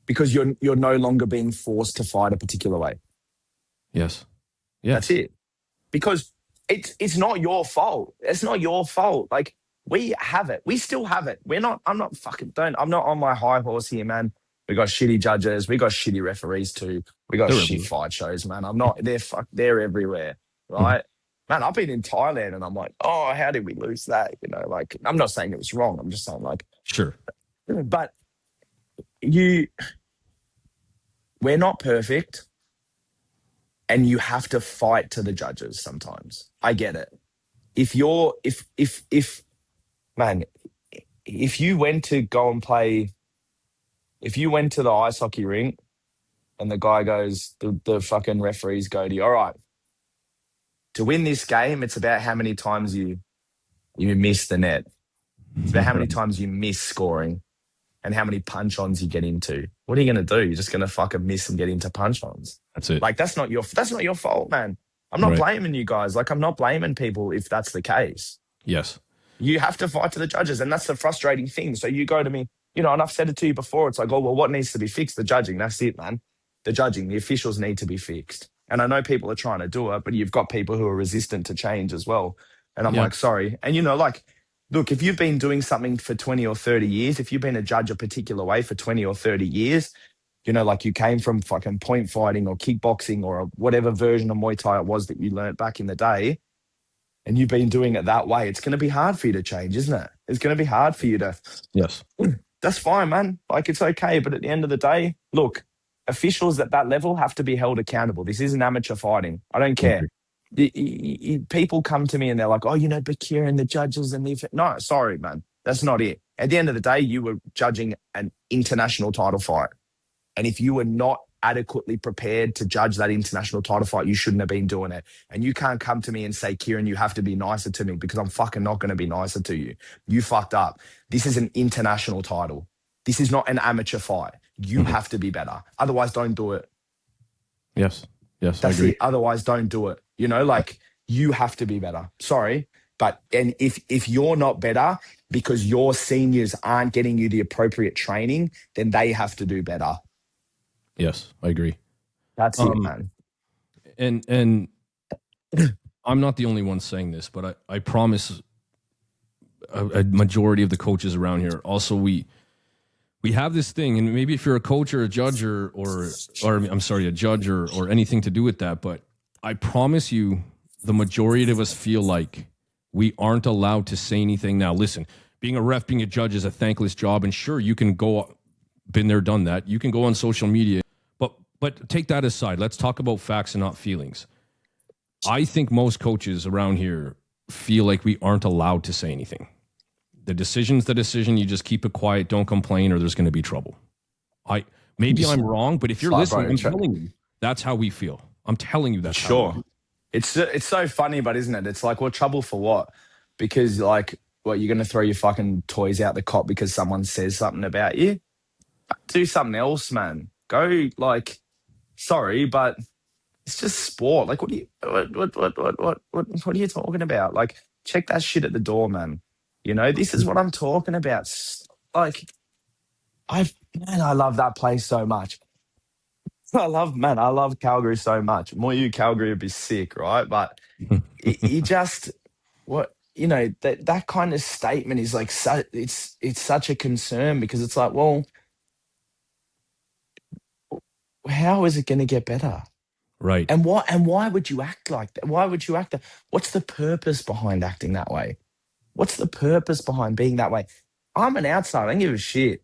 Because you're no longer being forced to fight a particular way. Yes. That's it. Because it's not your fault. It's not your fault. Like, we have it. We still have it. I'm not on my high horse here, man. We got shitty judges. We got shitty referees too. We got shit fight shows, man. They're everywhere, right? Man, I've been in Thailand and I'm like, oh, how did we lose that? You know, like, I'm not saying it was wrong. I'm just saying, like, sure. But we're not perfect. And you have to fight to the judges sometimes. I get it. If you went to go and play, if you went to the ice hockey rink and the guy goes, the fucking referees go to you, all right, to win this game, it's about how many times you miss the net. It's about how many times you miss scoring and how many punch-ons you get into. What are you going to do? You're just going to fucking miss and get into punch-ons. That's it. Like, that's not your fault, man. I'm not blaming you guys. Like, I'm not blaming people if that's the case. Yes. You have to fight to the judges, and that's the frustrating thing. So you go to me, you know, and I've said it to you before. It's like, oh, well, what needs to be fixed? The judging. That's it, man. The judging. The officials need to be fixed. And I know people are trying to do it, but you've got people who are resistant to change as well. And I'm like, sorry. And, you know, like, look, if you've been doing something for 20 or 30 years, if you've been a judge a particular way for 20 or 30 years, you know, like you came from fucking point fighting or kickboxing or whatever version of Muay Thai it was that you learned back in the day, and you've been doing it that way, it's going to be hard for you to change, isn't it? It's going to be hard for you to... Yes. That's fine, man. Like, it's okay. But at the end of the day, look, officials at that level have to be held accountable. This isn't amateur fighting. I don't care. People come to me and they're like, oh, you know, but Kieran, the judges and the... No, sorry, man. That's not it. At the end of the day, you were judging an international title fight. And if you were not adequately prepared to judge that international title fight, you shouldn't have been doing it. And you can't come to me and say, Kieran, you have to be nicer to me, because I'm fucking not going to be nicer to you. You fucked up. This is an international title. This is not an amateur fight. You have to be better. Otherwise, don't do it. Yes. Yes, That's I agree. it. Otherwise, don't do it. You know, like, you have to be better. Sorry. But and if you're not better because your seniors aren't getting you the appropriate training, then they have to do better. Yes, I agree. That's it, man. And I'm not the only one saying this, but I promise a majority of the coaches around here also we have this thing, and maybe if you're a coach or a judge or I'm sorry, a judge or anything to do with that, but I promise you the majority of us feel like we aren't allowed to say anything. Now, listen, being a ref, being a judge is a thankless job, and sure, you can go, been there, done that. You can go on social media, but take that aside. Let's talk about facts and not feelings. I think most coaches around here feel like we aren't allowed to say anything. The decision's the decision. You just keep it quiet. Don't complain, or there's going to be trouble. Maybe I'm wrong, but if you're listening, I'm telling you, that's how we feel. I'm telling you that. Sure. It's so funny, but isn't it? It's like, well, trouble for what? Because, like, what, you're going to throw your fucking toys out the cot because someone says something about you? Do something else, man. Go, like, sorry, but it's just sport. Like, what are you talking about? Like, check that shit at the door, man. You know, this is what I'm talking about. Like, I love that place so much. I love Calgary so much. Moyu Calgary would be sick, right? But you just, that kind of statement is like, it's such a concern, because it's like, well, how is it going to get better? Right. And why would you act like that? Why would you act that? What's the purpose behind acting that way? What's the purpose behind being that way? I'm an outsider. I don't give a shit.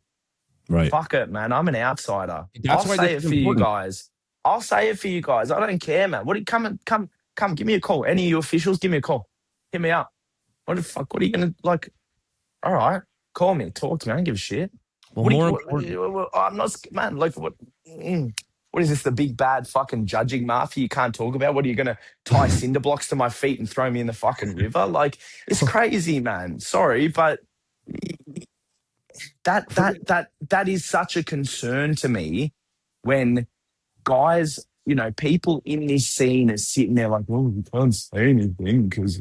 Right. Fuck it, man. I'm an outsider. I'll say it for you guys. I'll say it for you guys. I don't care, man. Come come, give me a call. Any of you officials, give me a call. Hit me up. What the fuck? What are you going to, like, all right, call me, talk to me. I don't give a shit. Well, more important. I'm not, man, like, what is this, the big bad fucking judging mafia you can't talk about? What are you going to tie cinder blocks to my feet and throw me in the fucking river? Like, it's crazy, man. Sorry, but that is such a concern to me when guys, people in this scene are sitting there like, well, you can't say anything because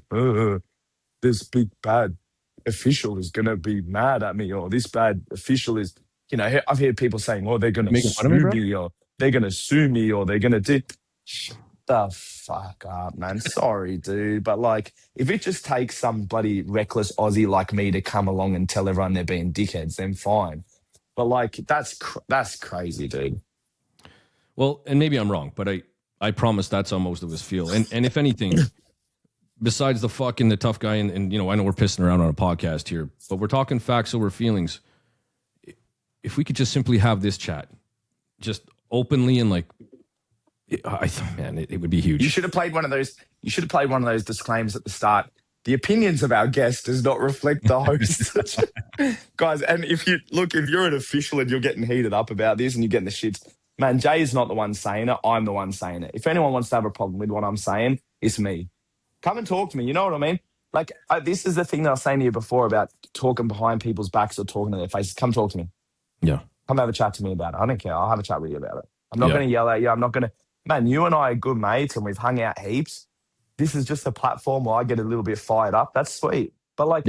this big bad official is going to be mad at me, or this bad official is, I've heard people saying, oh, they're going to sue me, or they're going to sue me, or they're going to do. Shut the fuck up, man. Sorry, dude. But like, if it just takes some bloody reckless Aussie like me to come along and tell everyone they're being dickheads, then fine. But like, that's crazy, dude. Well, and maybe I'm wrong, but I promise that's how most of us feel. And if anything, besides the tough guy, and I know we're pissing around on a podcast here, but we're talking facts over feelings. If we could just simply have this chat, just openly and like, it would be huge. You should have played one of those. You should have played one of those disclaimers at the start. The opinions of our guest does not reflect the host. Guys, and if you're an official and you're getting heated up about this and you're getting the shits, man, Jay is not the one saying it. I'm the one saying it. If anyone wants to have a problem with what I'm saying, it's me. Come and talk to me. You know what I mean? Like, this is the thing that I was saying to you before about talking behind people's backs or talking to their faces. Come talk to me. Yeah. Come have a chat to me about it. I don't care. I'll have a chat with you about it. I'm not going to yell at you. I'm not going to... Man, you and I are good mates and we've hung out heaps. This is just a platform where I get a little bit fired up. That's sweet. But like,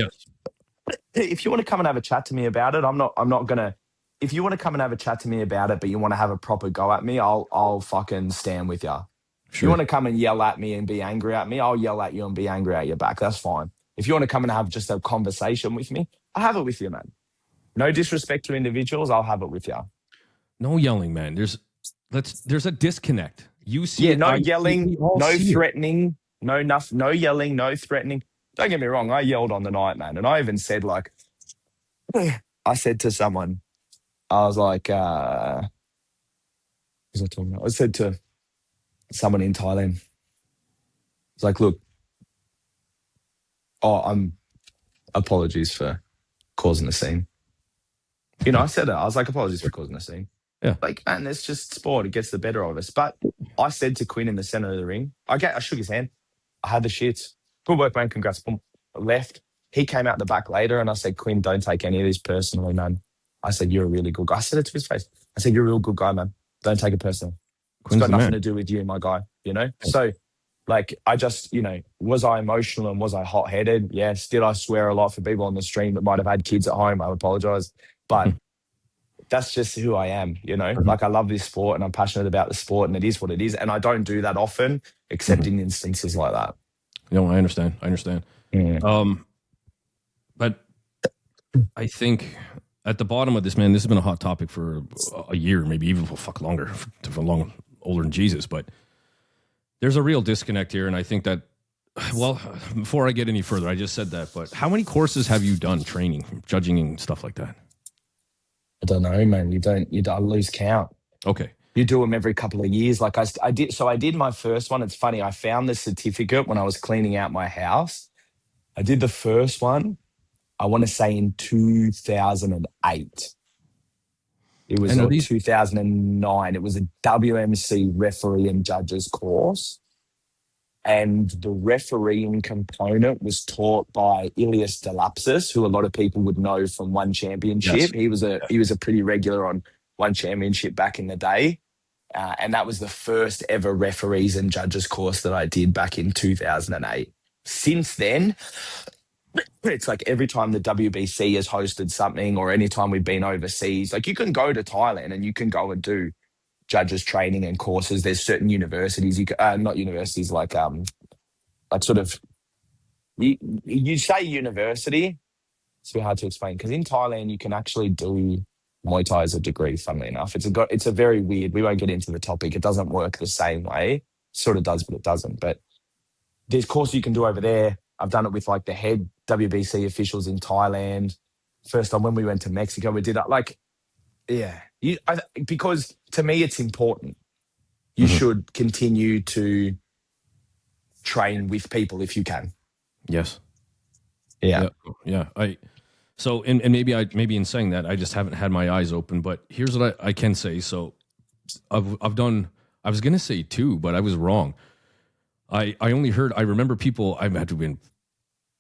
if you want to come and have a chat to me about it, I'm not going to... If you want to come and have a chat to me about it, but you want to have a proper go at me, I'll fucking stand with you. Sure. If you want to come and yell at me and be angry at me, I'll yell at you and be angry at your back. That's fine. If you want to come and have just a conversation with me, I'll have it with you, man. No disrespect to individuals, I'll have it with you. No yelling, man. There's a disconnect. You see it. No yelling, no threatening, no yelling, no threatening. Don't get me wrong, I yelled on the night, man. And I even said, like, I said to someone, I was like, what was I talking about? I said to someone in Thailand, it's like, look, apologies for causing a scene. I said it. I was like, apologies for causing a scene. Yeah. Like, man, it's just sport. It gets the better of us. But I said to Quinn in the center of the ring, I shook his hand. I had the shits. Good work, man. Congrats. Boom. Left. He came out the back later and I said, Quinn, don't take any of this personally, man. I said, you're a really good guy. I said it to his face. I said, you're a real good guy, man. Don't take it personal. It's got nothing to do with you, my guy, So, like, I just, was I emotional and was I hot-headed? Yes. Did I swear a lot for people on the stream that might have had kids at home? I apologize. But that's just who I am, Like, I love this sport and I'm passionate about the sport and it is what it is. And I don't do that often, except in instances like that. I understand. Yeah. But I think at the bottom of this, man, this has been a hot topic for a year, maybe even longer, for long older than Jesus. But there's a real disconnect here. And I think that, well, before I get any further, I just said that, but how many courses have you done training, judging and stuff like that? I don't know, man. You don't lose count. Okay. You do them every couple of years. Like I did. So I did my first one. It's funny. I found the certificate when I was cleaning out my house. I did the first one, I want to say in 2008. It was 2009. It was a WMC referee and judges course. And the refereeing component was taught by Ilias Delapsis, who a lot of people would know from One Championship. Yes. He was a pretty regular on One Championship back in the day. And that was the first ever referees and judges course that I did back in 2008. Since then, it's like every time the WBC has hosted something or anytime we've been overseas, like you can go to Thailand and you can go and do judges training and courses. There's certain universities, not universities, like sort of, you say university, it's a bit hard to explain because in Thailand you can actually do Muay Thai as a degree, funnily enough. It's a very weird, we won't get into the topic. It doesn't work the same way. It sort of does, but it doesn't. But there's courses you can do over there. I've done it with like the head WBC officials in Thailand. First time when we went to Mexico, we did it like, yeah. Because to me, it's important. You should continue to train with people if you can. Yes. Yeah. Yeah. So maybe in saying that, I just haven't had my eyes open, but here's what I can say. So I've done, I was going to say 2, but I was wrong. I remember people, I had to have been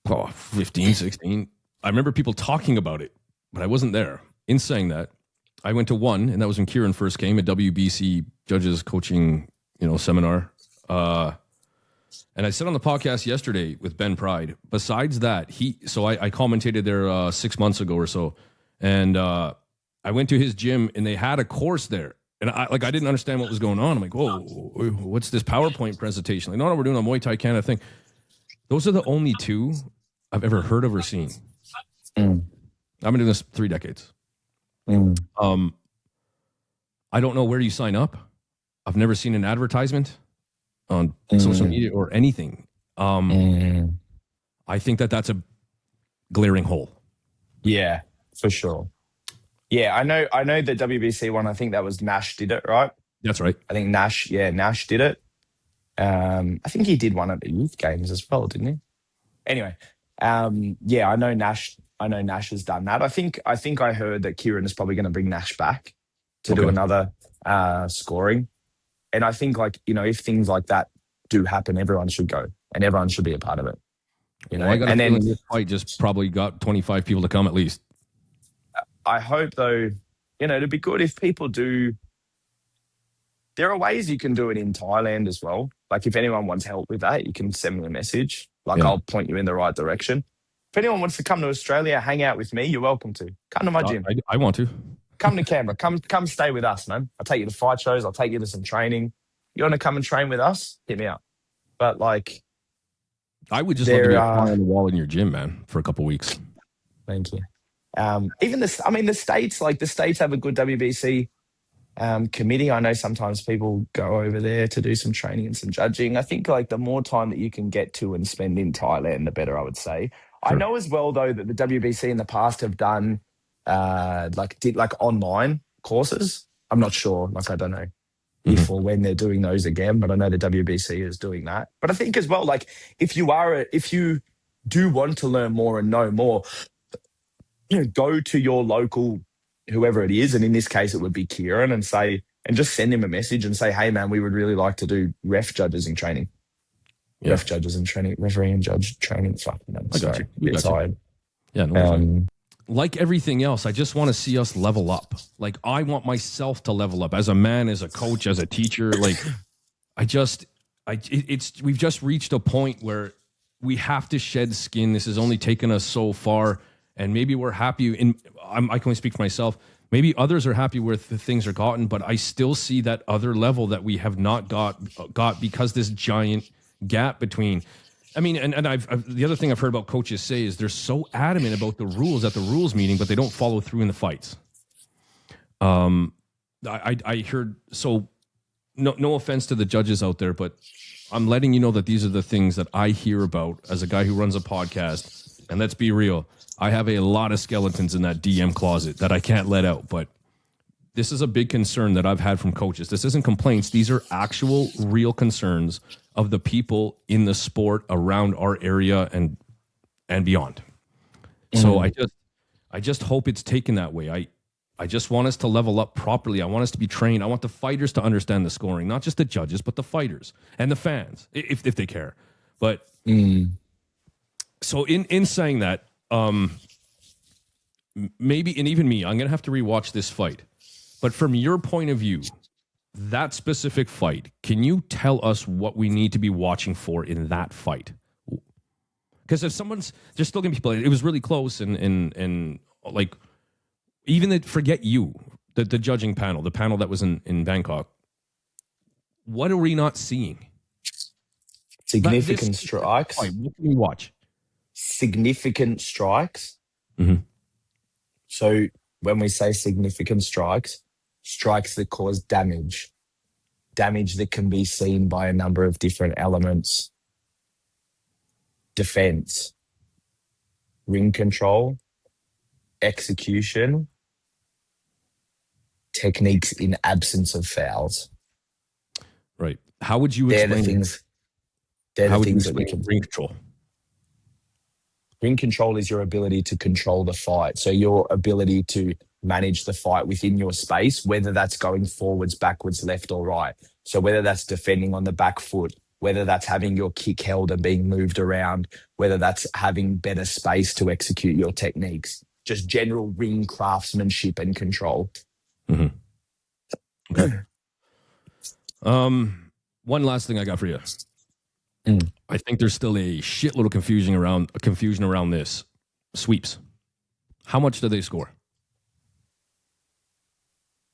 15, 16. I remember people talking about it, but I wasn't there. In saying that, I went to 1, and that was when Kieran first came, a WBC judges coaching, seminar. And I said on the podcast yesterday with Ben Pride, besides that, I commentated there 6 months ago or so. And I went to his gym and they had a course there. And I didn't understand what was going on. I'm like, whoa, what's this PowerPoint presentation? Like, no, we're doing a Muay Thai Canada thing. Those are the only 2 I've ever heard of or seen. I've been doing this 3 decades. I don't know where you sign up. I've never seen an advertisement on social media or anything. I think that's a glaring hole. Yeah, for sure. Yeah, I know the WBC one, I think that was Nash did it, right? That's right. I think Nash did it. I think he did one at the youth games as well, didn't he? Anyway, I know Nash has done that. I think I heard that Kieran is probably going to bring Nash back to do another scoring. And I think if things like that do happen, everyone should go and everyone should be a part of it. I got a feeling this fight just probably got 25 people to come at least. I hope though, it'd be good if people do. There are ways you can do it in Thailand as well. Like if anyone wants help with that, you can send me a message. I'll point you in the right direction. If anyone wants to come to Australia, hang out with me, you're welcome to. Come to my gym. I want to. Come to Canberra. Come stay with us, man. I'll take you to fight shows. I'll take you to some training. You want to come and train with us? Hit me up. But I would just love to be a fly on the wall in your gym, man, for a couple of weeks. Thank you. Even the States, the States have a good WBC committee. I know sometimes people go over there to do some training and some judging. I think the more time that you can get to and spend in Thailand, the better, I would say. Sure. I know as well though that the WBC in the past have done did online courses. I'm not sure. I don't know if or when they're doing those again, but I know the WBC is doing that. But I think as well, if you do want to learn more and know more, go to your local, whoever it is, and in this case it would be Kieran, and just send him a message and say, hey man, we would really like to do referee and judge training. Sorry, get tired. Yeah, no, like everything else, I just want to see us level up. I want myself to level up as a man, as a coach, as a teacher. We've just reached a point where we have to shed skin. This has only taken us so far, and maybe we're happy. I can only speak for myself. Maybe others are happy with the things are gotten, but I still see that other level that we have not got because this giant gap between. I mean, and I've the other thing I've heard about coaches say is they're so adamant about the rules at the rules meeting, but they don't follow through in the fights. I heard, so no offense to the judges out there, but I'm letting you know that these are the things that I hear about as a guy who runs a podcast. And let's be real, I have a lot of skeletons in that DM closet that I can't let out, but this is a big concern that I've had from coaches. This isn't complaints. These are actual real concerns of the people in the sport around our area and beyond. So I just hope it's taken that way. I just want us to level up properly. I want us to be trained. I want the fighters to understand the scoring, not just the judges, but the fighters and the fans, if they care. But so in saying that, maybe, and even me, I'm going to have to rewatch this fight. But from your point of view, that specific fight, can you tell us what we need to be watching for in that fight? Because if someone's, there's still gonna be people, it was really close, and even that, forget you, the judging panel, the panel that was in Bangkok. What are we not seeing? Significant strikes. What can we watch? Significant strikes. Mm-hmm. So when we say significant strikes that cause damage that can be seen by a number of different elements: defense, ring control, execution, techniques in absence of fouls. Right. How would you explain things? They're How the would you things that we explain can. ring control? Ring control is your ability to control the fight. So your ability to manage the fight within your space, whether that's going forwards, backwards, left or right. So whether that's defending on the back foot, whether that's having your kick held and being moved around, whether that's having better space to execute your techniques, just general ring craftsmanship and control. Mm-hmm. Okay. One last thing I got for you. I think there's still a shitload of confusion around this. Sweeps. How much do they score?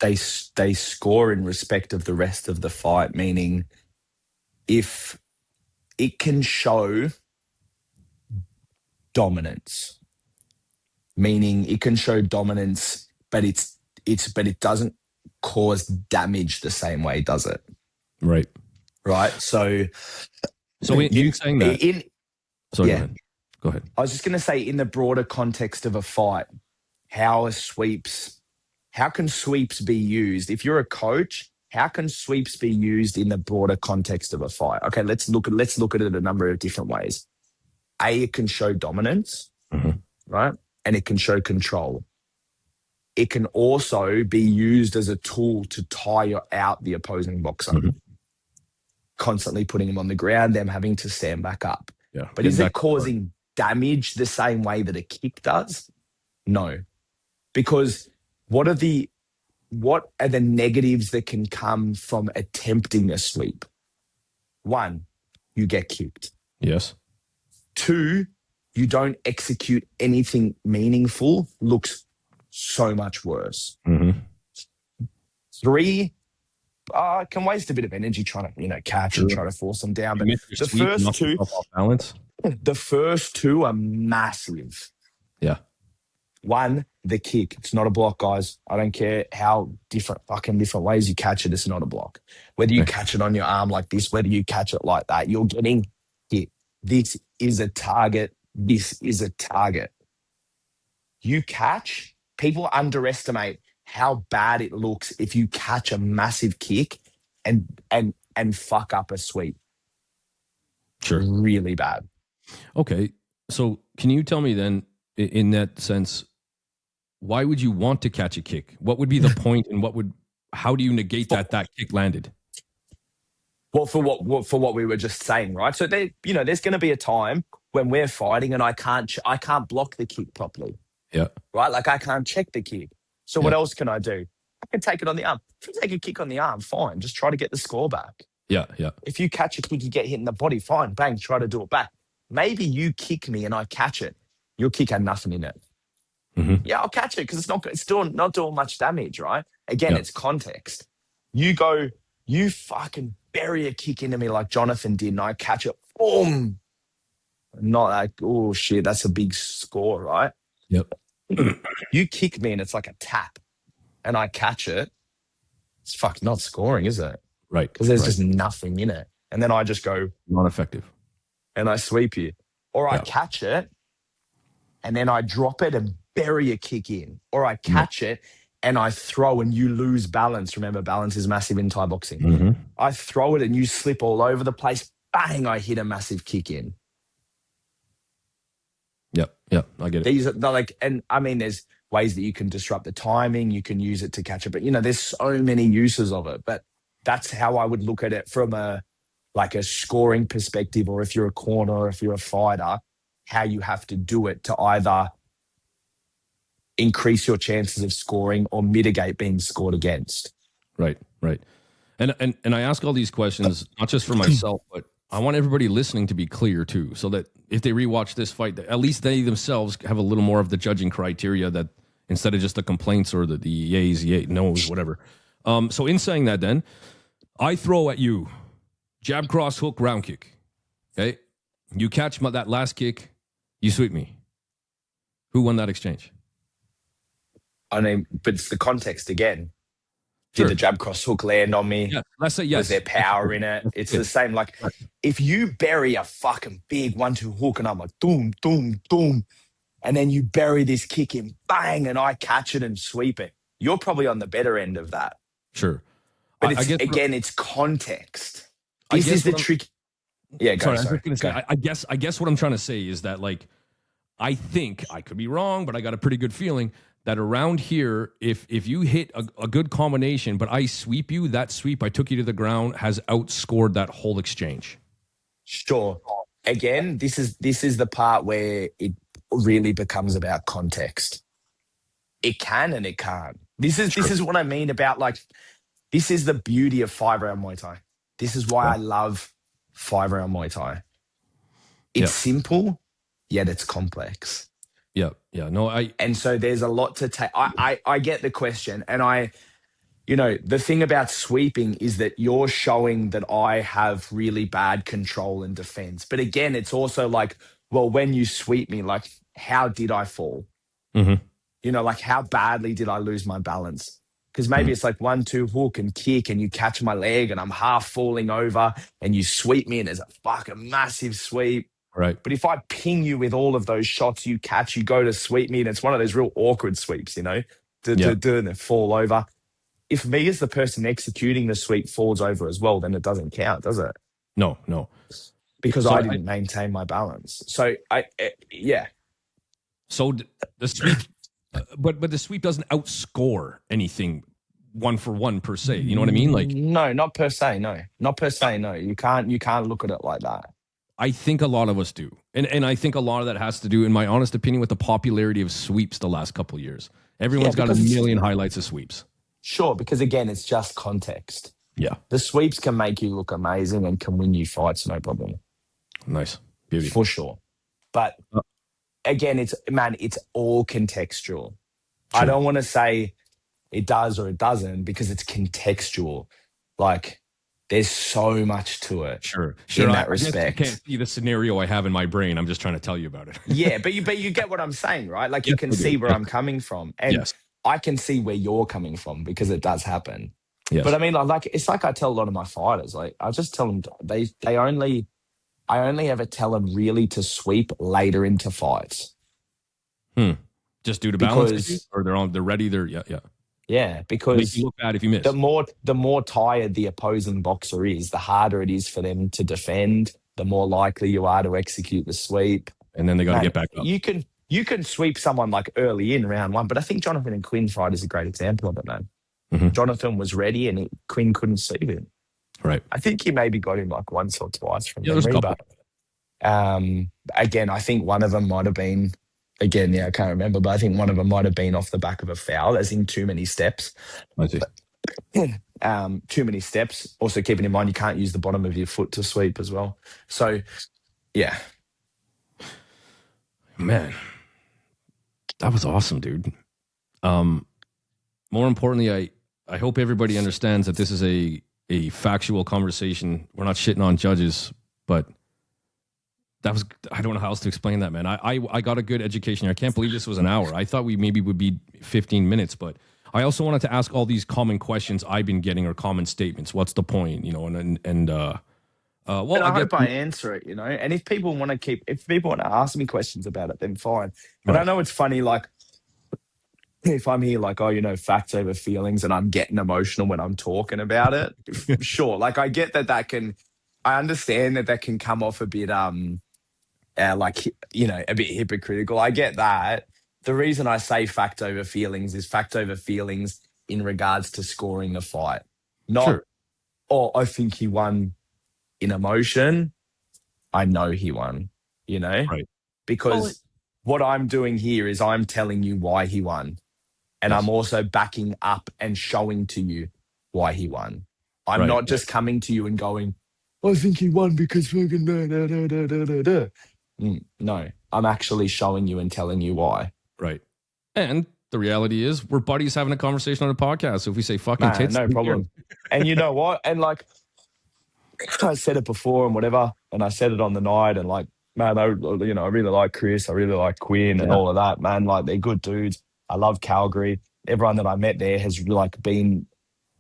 They score in respect of the rest of the fight, meaning if it can show dominance, meaning it can show dominance, but it doesn't cause damage the same way, does it? Right. Right. So in saying that, sorry, yeah, go ahead. I was just going to say, in the broader context of a fight, how can sweeps be used? If you're a coach, how can sweeps be used in the broader context of a fight? Okay, let's look at it a number of different ways. It can show dominance, right? And it can show control. It can also be used as a tool to tire out the opposing boxer, constantly putting him on the ground, them having to stand back up. Yeah. But is it causing damage the same way that a kick does? No. Because what are the negatives that can come from attempting a sweep? 1, you get kicked. Yes. 2, you don't execute anything meaningful, looks so much worse. 3, can waste a bit of energy trying to, catch and try to force them down. But the first two are massive. Yeah. 1, the kick. It's not a block, guys. I don't care how different ways you catch it. It's not a block. Whether you catch it on your arm like this, whether you catch it like that, you're getting hit. This is a target. This is a target. You catch, people underestimate how bad it looks if you catch a massive kick and fuck up a sweep. Sure. Really bad. Okay. So can you tell me then, in that sense, why would you want to catch a kick? What would be the point, and how do you negate that kick landed? Well, for what we were just saying, right? So there's going to be a time when we're fighting and I can't block the kick properly. Yeah. Right? Like I can't check the kick. So what else can I do? I can take it on the arm. If you take a kick on the arm, fine. Just try to get the score back. Yeah, yeah. If you catch a kick, you get hit in the body, fine. Bang, try to do it back. Maybe you kick me and I catch it. Your kick had nothing in it. Yeah, I'll catch it because it's not doing much damage, right? Again, it's context. You fucking bury a kick into me like Jonathan did, and I catch it. Boom. Not like, oh shit, that's a big score, right? Yep. You kick me and it's like a tap, and I catch it. It's not scoring, is it? Right. Because there's just nothing in it, and then I just go not effective, and I sweep you, or I catch it, and then I drop it and bury a kick in, or I catch it and I throw and you lose balance. Remember, balance is massive in Thai boxing. I throw it and you slip all over the place. Bang, I hit a massive kick in. Yep, I get it. These are and I mean, there's ways that you can disrupt the timing. You can use it to catch it, but there's so many uses of it. But that's how I would look at it from a scoring perspective, or if you're a corner, or if you're a fighter, how you have to do it to either increase your chances of scoring or mitigate being scored against. Right. And I ask all these questions, not just for myself, but I want everybody listening to be clear too, so that if they rewatch this fight, at least they themselves have a little more of the judging criteria, that instead of just the complaints or the yays, no's, whatever. So in saying that, then I throw at you, jab, cross, hook, round kick. Okay. You catch that last kick, you sweep me. Who won that exchange? I mean, but it's the context again. Did the jab, cross, hook land on me? Yeah, let's say yes. Was there power in it? It's the same. Like, if you bury a fucking big 1-2 hook and I'm like, doom, doom, doom, and then you bury this kick in, bang, and I catch it and sweep it, you're probably on the better end of that. Sure. But it's context. This is the trick. Yeah, go. Sorry, I was Sorry, just gonna say. go. I guess what I'm trying to say is that like I think I could be wrong, but I got a pretty good feeling that around here, if you hit a good combination, but I sweep you, that sweep I took you to the ground has outscored that whole exchange. Sure. Again, this is the part where it really becomes about context. It can and it can't. This is what I mean about like this is the beauty of 5 round Muay Thai. This is why Yeah. I love 5 round Muay Thai. Yeah. It's simple, yet it's complex. Yeah. Yeah. No, And so there's a lot to take. I get the question. And the thing about sweeping is that you're showing that I have really bad control and defense. But again, it's also like, well, when you sweep me, like, how did I fall? Mhm. Like how badly did I lose my balance? Because maybe it's like 1-2 hook and kick and you catch my leg and I'm half falling over and you sweep me and there's a fucking massive sweep. Right. But if I ping you with all of those shots you catch, you go to sweep me and it's one of those real awkward sweeps, and they fall over. If me as the person executing the sweep falls over as well, then it doesn't count, does it? No, no. Because So I didn't maintain my balance. So yeah. So the sweep, but the sweep doesn't outscore anything one for one per se. You know what I mean? Like, No, not per se. No, not per se. No, you can't look at it like that. I think a lot of us do, and I think a lot of that has to do, in my honest opinion, with the popularity of sweeps the last couple of years. Everyone's got a million highlights of sweeps. Sure, because again, it's just context. Yeah, the sweeps can make you look amazing and can win you fights, no problem. Nice, beauty for sure. But again, it's all contextual. True. I don't want to say it does or it doesn't because it's contextual. Like there's so much to it. Sure. In that respect, you can't see the scenario I have in my brain. I'm just trying to tell you about it. Yeah, but you get what I'm saying, right? Like you can see where I'm coming from, and I can see where you're coming from because it does happen. Yes. But I mean, like it's like I tell a lot of my fighters, like I just tell them I only ever tell them really to sweep later into fights. Just due to balance, or they're ready. Yeah, because you look bad if you miss. The more tired the opposing boxer is, the harder it is for them to defend. The more likely you are to execute the sweep, and then they got to get back up. You can sweep someone like early in round one, but I think Jonathan and Quinn fight is a great example of it, man. Mm-hmm. Jonathan was ready, and Quinn couldn't save him. Right. I think he maybe got him like once or twice from memory, but again, I think one of them might have been. Again, I can't remember, but I think one of them might have been off the back of a foul, as in too many steps. I see. Too many steps. Also, keeping in mind you can't use the bottom of your foot to sweep as well. So, yeah. Man, that was awesome, dude. More importantly, I hope everybody understands that this is a factual conversation. We're not shitting on judges, but that was, I don't know how else to explain that, man. I got a good education. I can't believe this was an hour. I thought we maybe would be 15 minutes, but I also wanted to ask all these common questions I've been getting, or common statements. What's the point? Well, I hope I answer it, and if people want to ask me questions about it, then fine. But right. I know it's funny, like if I'm here like, facts over feelings and I'm getting emotional when I'm talking about it, sure. Like I get I understand that can come off a bit, a bit hypocritical. I get that. The reason I say fact over feelings is fact over feelings in regards to scoring the fight. Not, I think he won in emotion. I know he won, Right. Because what I'm doing here is I'm telling you why he won. And I'm also backing up and showing to you why he won. I'm not just coming to you and going, I think he won because fucking no, I'm actually showing you and telling you why. Right. And the reality is we're buddies having a conversation on a podcast. So if we say fucking tits, no problem. And you know what? And like I said it before and whatever, and I said it on the night, and like, man, I really like Chris, I really like Quinn and all of that, man. Like they're good dudes. I love Calgary. Everyone that I met there has like been,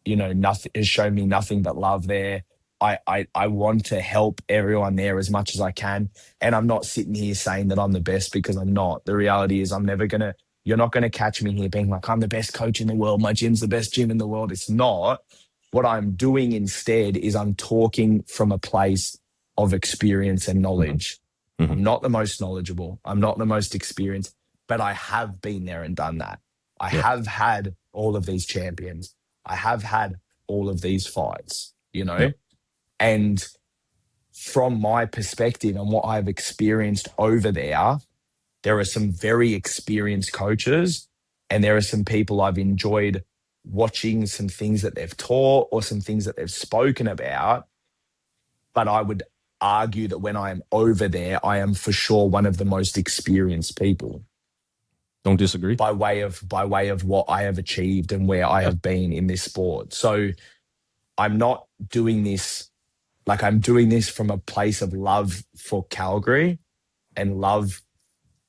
nothing, has shown me nothing but love there. I want to help everyone there as much as I can. And I'm not sitting here saying that I'm the best, because I'm not. The reality is you're not going to catch me here being like, I'm the best coach in the world. My gym's the best gym in the world. It's not. What I'm doing instead is I'm talking from a place of experience and knowledge. Mm-hmm. I'm not the most knowledgeable. I'm not the most experienced, but I have been there and done that. I have had all of these champions. I have had all of these fights, you know? And from my perspective and what I've experienced over there are some very experienced coaches, and there are some people I've enjoyed watching, some things that they've taught or some things that they've spoken about. But I would argue that when I am over there, I am for sure one of the most experienced people. Don't disagree. By way of what I have achieved and where I have been in this sport. So I'm not doing this, like I'm doing this from a place of love for Calgary and love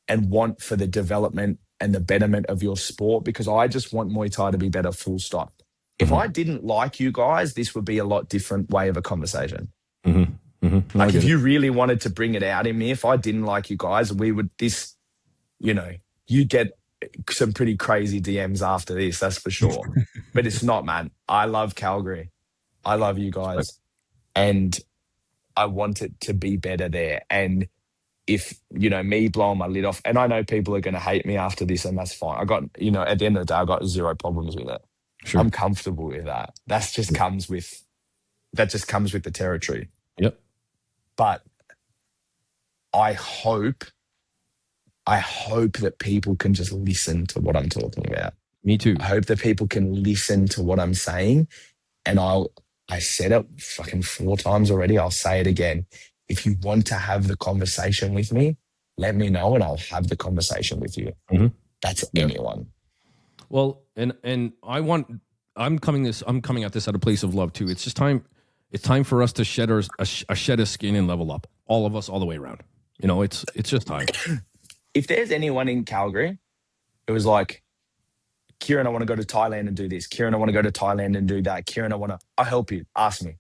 and want for the development and the betterment of your sport, because I just want Muay Thai to be better, full stop. If I didn't like you guys, this would be a lot different way of a conversation. Like if you really wanted to bring it out in me, if I didn't like you guys, you get some pretty crazy DMs after this, that's for sure. But it's not, man. I love Calgary. I love you guys. And I want it to be better there. And if, me blowing my lid off, and I know people are going to hate me after this, and that's fine. I got, at the end of the day, I got zero problems with it. Sure. I'm comfortable with that. That just comes with the territory. Yep. But I hope that people can just listen to what I'm talking about. Me too. I hope that people can listen to what I'm saying. And I said it fucking 4 times already. I'll say it again. If you want to have the conversation with me, let me know and I'll have the conversation with you. That's anyone. Well, and I'm coming at this at a place of love too. It's just time. It's time for us to shed a skin and level up. All of us, all the way around. It's just time. If there's anyone in Calgary, it was like, Kieran, I want to go to Thailand and do this. Kieran, I want to go to Thailand and do that. Kieran, I'll help you. Ask me.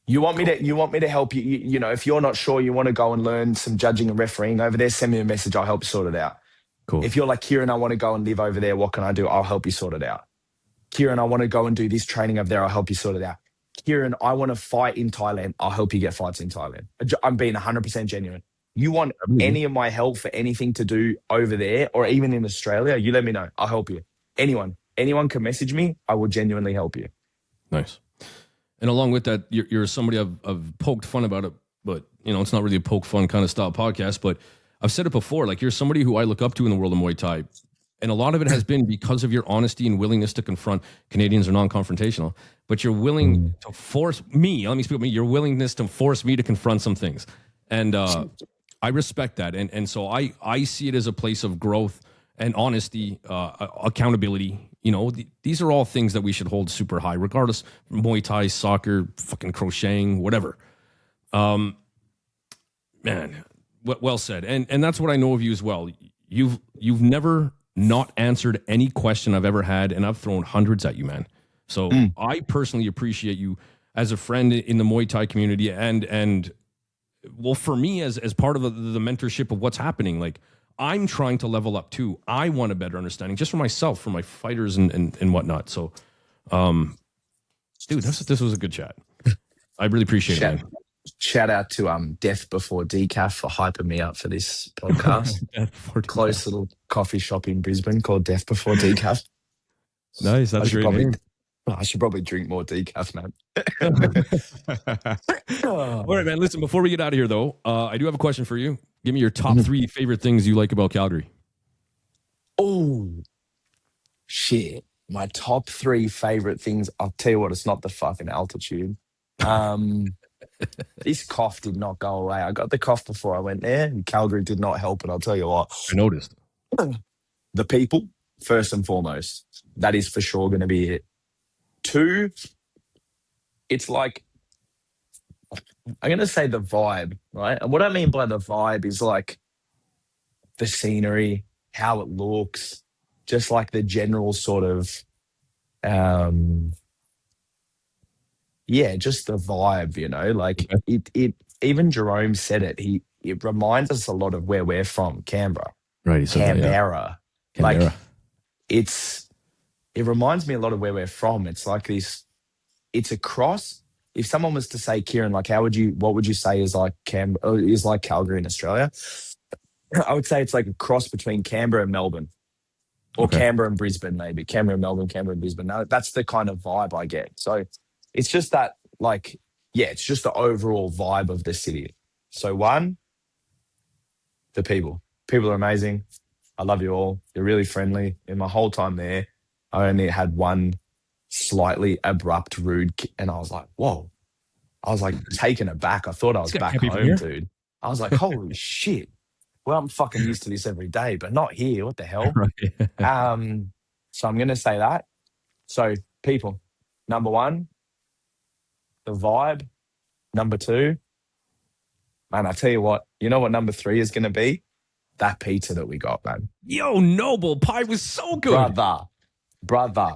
You want me to help you? If you're not sure, you want to go and learn some judging and refereeing over there, send me a message. I'll help you sort it out. Cool. If you're like, Kieran, I want to go and live over there. What can I do? I'll help you sort it out. Kieran, I want to go and do this training over there. I'll help you sort it out. Kieran, I want to fight in Thailand. I'll help you get fights in Thailand. I'm being 100% genuine. You want any of my help for anything to do over there or even in Australia, you let me know. I'll help you. Anyone can message me. I will genuinely help you. Nice. And along with that, you're somebody I've poked fun about it, but it's not really a poke fun kind of style podcast, but I've said it before, like you're somebody who I look up to in the world of Muay Thai. And a lot of it has been because of your honesty and willingness to confront. Canadians are non-confrontational, but you're willing to force me, let me speak with me, your willingness to force me to confront some things. And I respect that. And so I see it as a place of growth and honesty, accountability. These are all things that we should hold super high, regardless of Muay Thai, soccer, fucking crocheting, whatever. Man, well said. And that's what I know of you as well. You've never not answered any question I've ever had, and I've thrown hundreds at you, man. So I personally appreciate you as a friend in the Muay Thai community, and well, for me as part of the mentorship of what's happening, like I'm trying to level up too. I want a better understanding just for myself, for my fighters and whatnot. So, dude, this was a good chat. I really appreciate it, man. Shout out to Death Before Decaf for hyping me up for this podcast. Close little coffee shop in Brisbane called Death Before Decaf. Nice, that's a great name. I should probably drink more decaf, man. All right, man. Listen, before we get out of here, though, I do have a question for you. Give me your top 3 favorite things you like about Calgary. Oh, shit. My top 3 favorite things. I'll tell you what, it's not the fucking altitude. This cough did not go away. I got the cough before I went there, and Calgary did not help it. I'll tell you what. I noticed. The people, first and foremost. That is for sure going to be it. 2, it's like, I'm going to say the vibe, right? And what I mean by the vibe is like the scenery, how it looks, just like the general sort of, just the vibe, like it even Jerome said it. It reminds us a lot of where we're from, Canberra. Right. Canberra. Canberra. Like it reminds me a lot of where we're from. It's like this, it's a cross if someone was to say, Kieran, like, what would you say is like is like Calgary in Australia? I would say it's like a cross between Canberra and Melbourne, or Okay. Canberra and Brisbane, maybe Canberra and Melbourne, Canberra and Brisbane. Now, that's the kind of vibe I get. So it's just that, like, yeah, it's just the overall vibe of the city. So one, the people. People are amazing. I love you all. You're really friendly. In my whole time there, I only had one slightly abrupt, rude, and I was like, whoa. I was like taken aback. I thought I was back home, dude. I was like, holy shit. Well, I'm fucking used to this every day, but not here. What the hell? Right. So I'm going to say that. So people, number one, the vibe. Number two, man, I tell you what number three is going to be? That pizza that we got, man. Yo, Noble Pie was so good. Brother.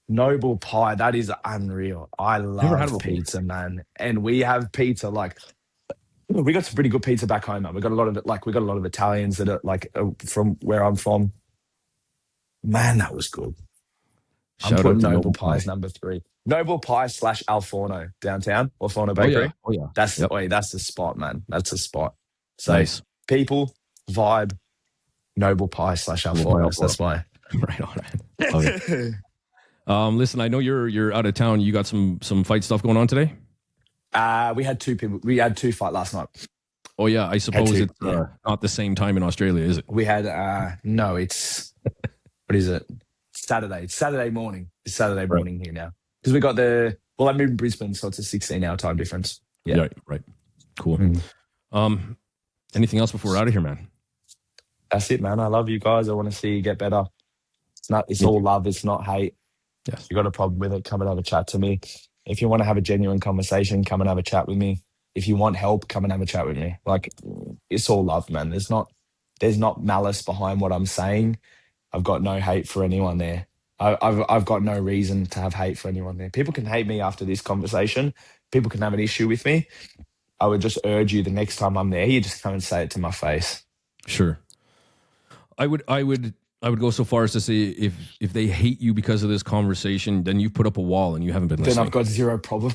Noble Pie, that is unreal. I love pizza, man. And we have pizza, like, we got some pretty good pizza back home, man. We got a lot of it, like, we got a lot of Italians that are like from where I'm from. Man, that was good. I'm putting Noble Pie as number three. Noble Pie / Al Forno downtown, or Forno Bakery. Oh yeah. That's the spot, man. That's the spot. So nice. People, vibe, Noble Pie / Al Forno. That's my right on, man. Okay. Listen, I know you're out of town. You got some fight stuff going on today? We had two fight last night. Oh yeah, I suppose it's not the same time in Australia, is it? We had no, it's what is it? Saturday. It's Saturday morning. It's Saturday morning here now. Because we got I'm in Brisbane, so it's a 16-hour time difference. Yeah. Right. Cool. Anything else before we're out of here, man? That's it, man. I love you guys. I want to see you get better. It's all love, it's not hate. Yes. If you got a problem with it, come and have a chat to me. If you want to have a genuine conversation, come and have a chat with me. If you want help, come and have a chat with me. Like, it's all love, man. There's not malice behind what I'm saying. I've got no hate for anyone there. I've got no reason to have hate for anyone there. People can hate me after this conversation. People can have an issue with me. I would just urge you the next time I'm there, you just come and say it to my face. Sure. I would go so far as to say if they hate you because of this conversation, then you've put up a wall and you haven't been listening. Then I've got zero problem.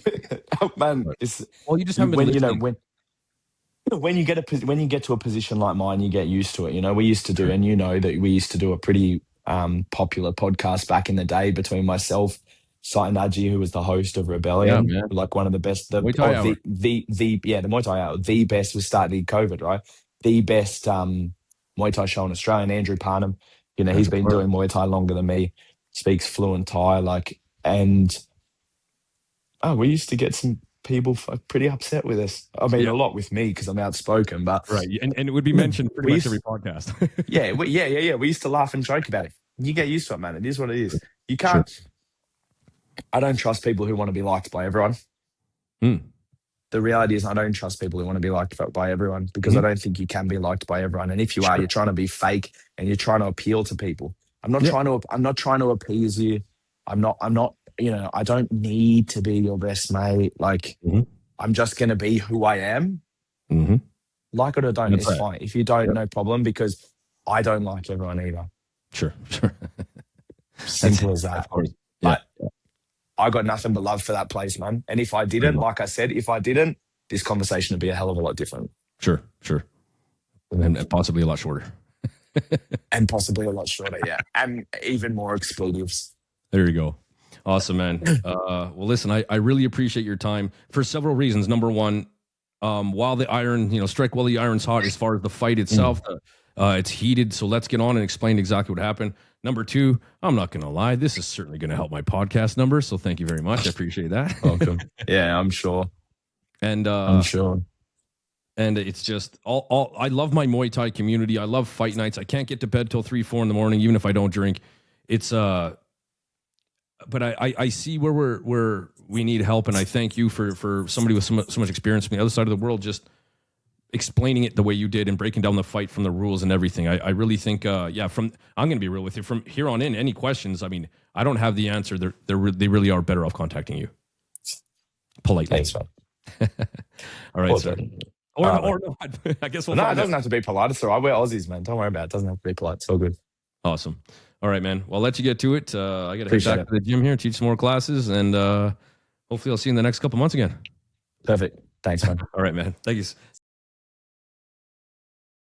Man, you just haven't been listening. When you get to a position like mine, you get used to it. We used to do, and that we used to do a pretty popular podcast back in the day between myself, Saitanaji, who was the host of Rebellion, like one of the best, the Muay Thai Hour, the best, was starting in COVID, right? The best Muay Thai show in Australia, and Andrew Parnham. He's been doing Muay Thai longer than me, speaks fluent Thai, we used to get some people pretty upset with us. I mean, a lot with me because I'm outspoken, but right, and it would be mentioned pretty much every podcast. We used to laugh and joke about it. You get used to it, man. It is what it is. You can't. Sure. I don't trust people who want to be liked by everyone. The reality is, I don't trust people who want to be liked by everyone, because I don't think you can be liked by everyone. And if you are, you're trying to be fake and you're trying to appeal to people. I'm not trying to appease you. I'm not. I don't need to be your best mate. Like, I'm just going to be who I am. Like it or don't, it's fine. If you don't, no problem, because I don't like everyone either. Sure. Simple as that. But I got nothing but love for that place, man. And if I didn't, like I said, this conversation would be a hell of a lot different. Sure. And possibly a lot shorter. Yeah. And even more expletives. There you go. Awesome, man. Well, listen, I really appreciate your time for several reasons. Number one, while the iron, strike while the iron's hot, as far as the fight itself, it's heated. So let's get on and explain exactly what happened. Number two, I'm not going to lie, this is certainly going to help my podcast numbers. So thank you very much. I appreciate that. Welcome. Yeah, I'm sure. And I'm sure. And it's just I love my Muay Thai community. I love fight nights. I can't get to bed till 3-4 in the morning, even if I don't drink. It's but I see where we need help, and I thank you for somebody with so much experience from the other side of the world, just explaining it the way you did and breaking down the fight from the rules and everything. I really think, I'm going to be real with you. From here on in, any questions, I mean, I don't have the answer. They really are better off contacting you. Politely. Thanks, man. All right, sir. Or not. I guess we'll it doesn't have to be polite. It's all right. We're Aussies, man. Don't worry about it. It doesn't have to be polite. It's all good. Awesome. All right, man. Well, I'll let you get to it. I got to head back to the gym here, teach some more classes, and Hopefully I'll see you in the next couple months again. Perfect. Thanks, man. All right, man. Thank you.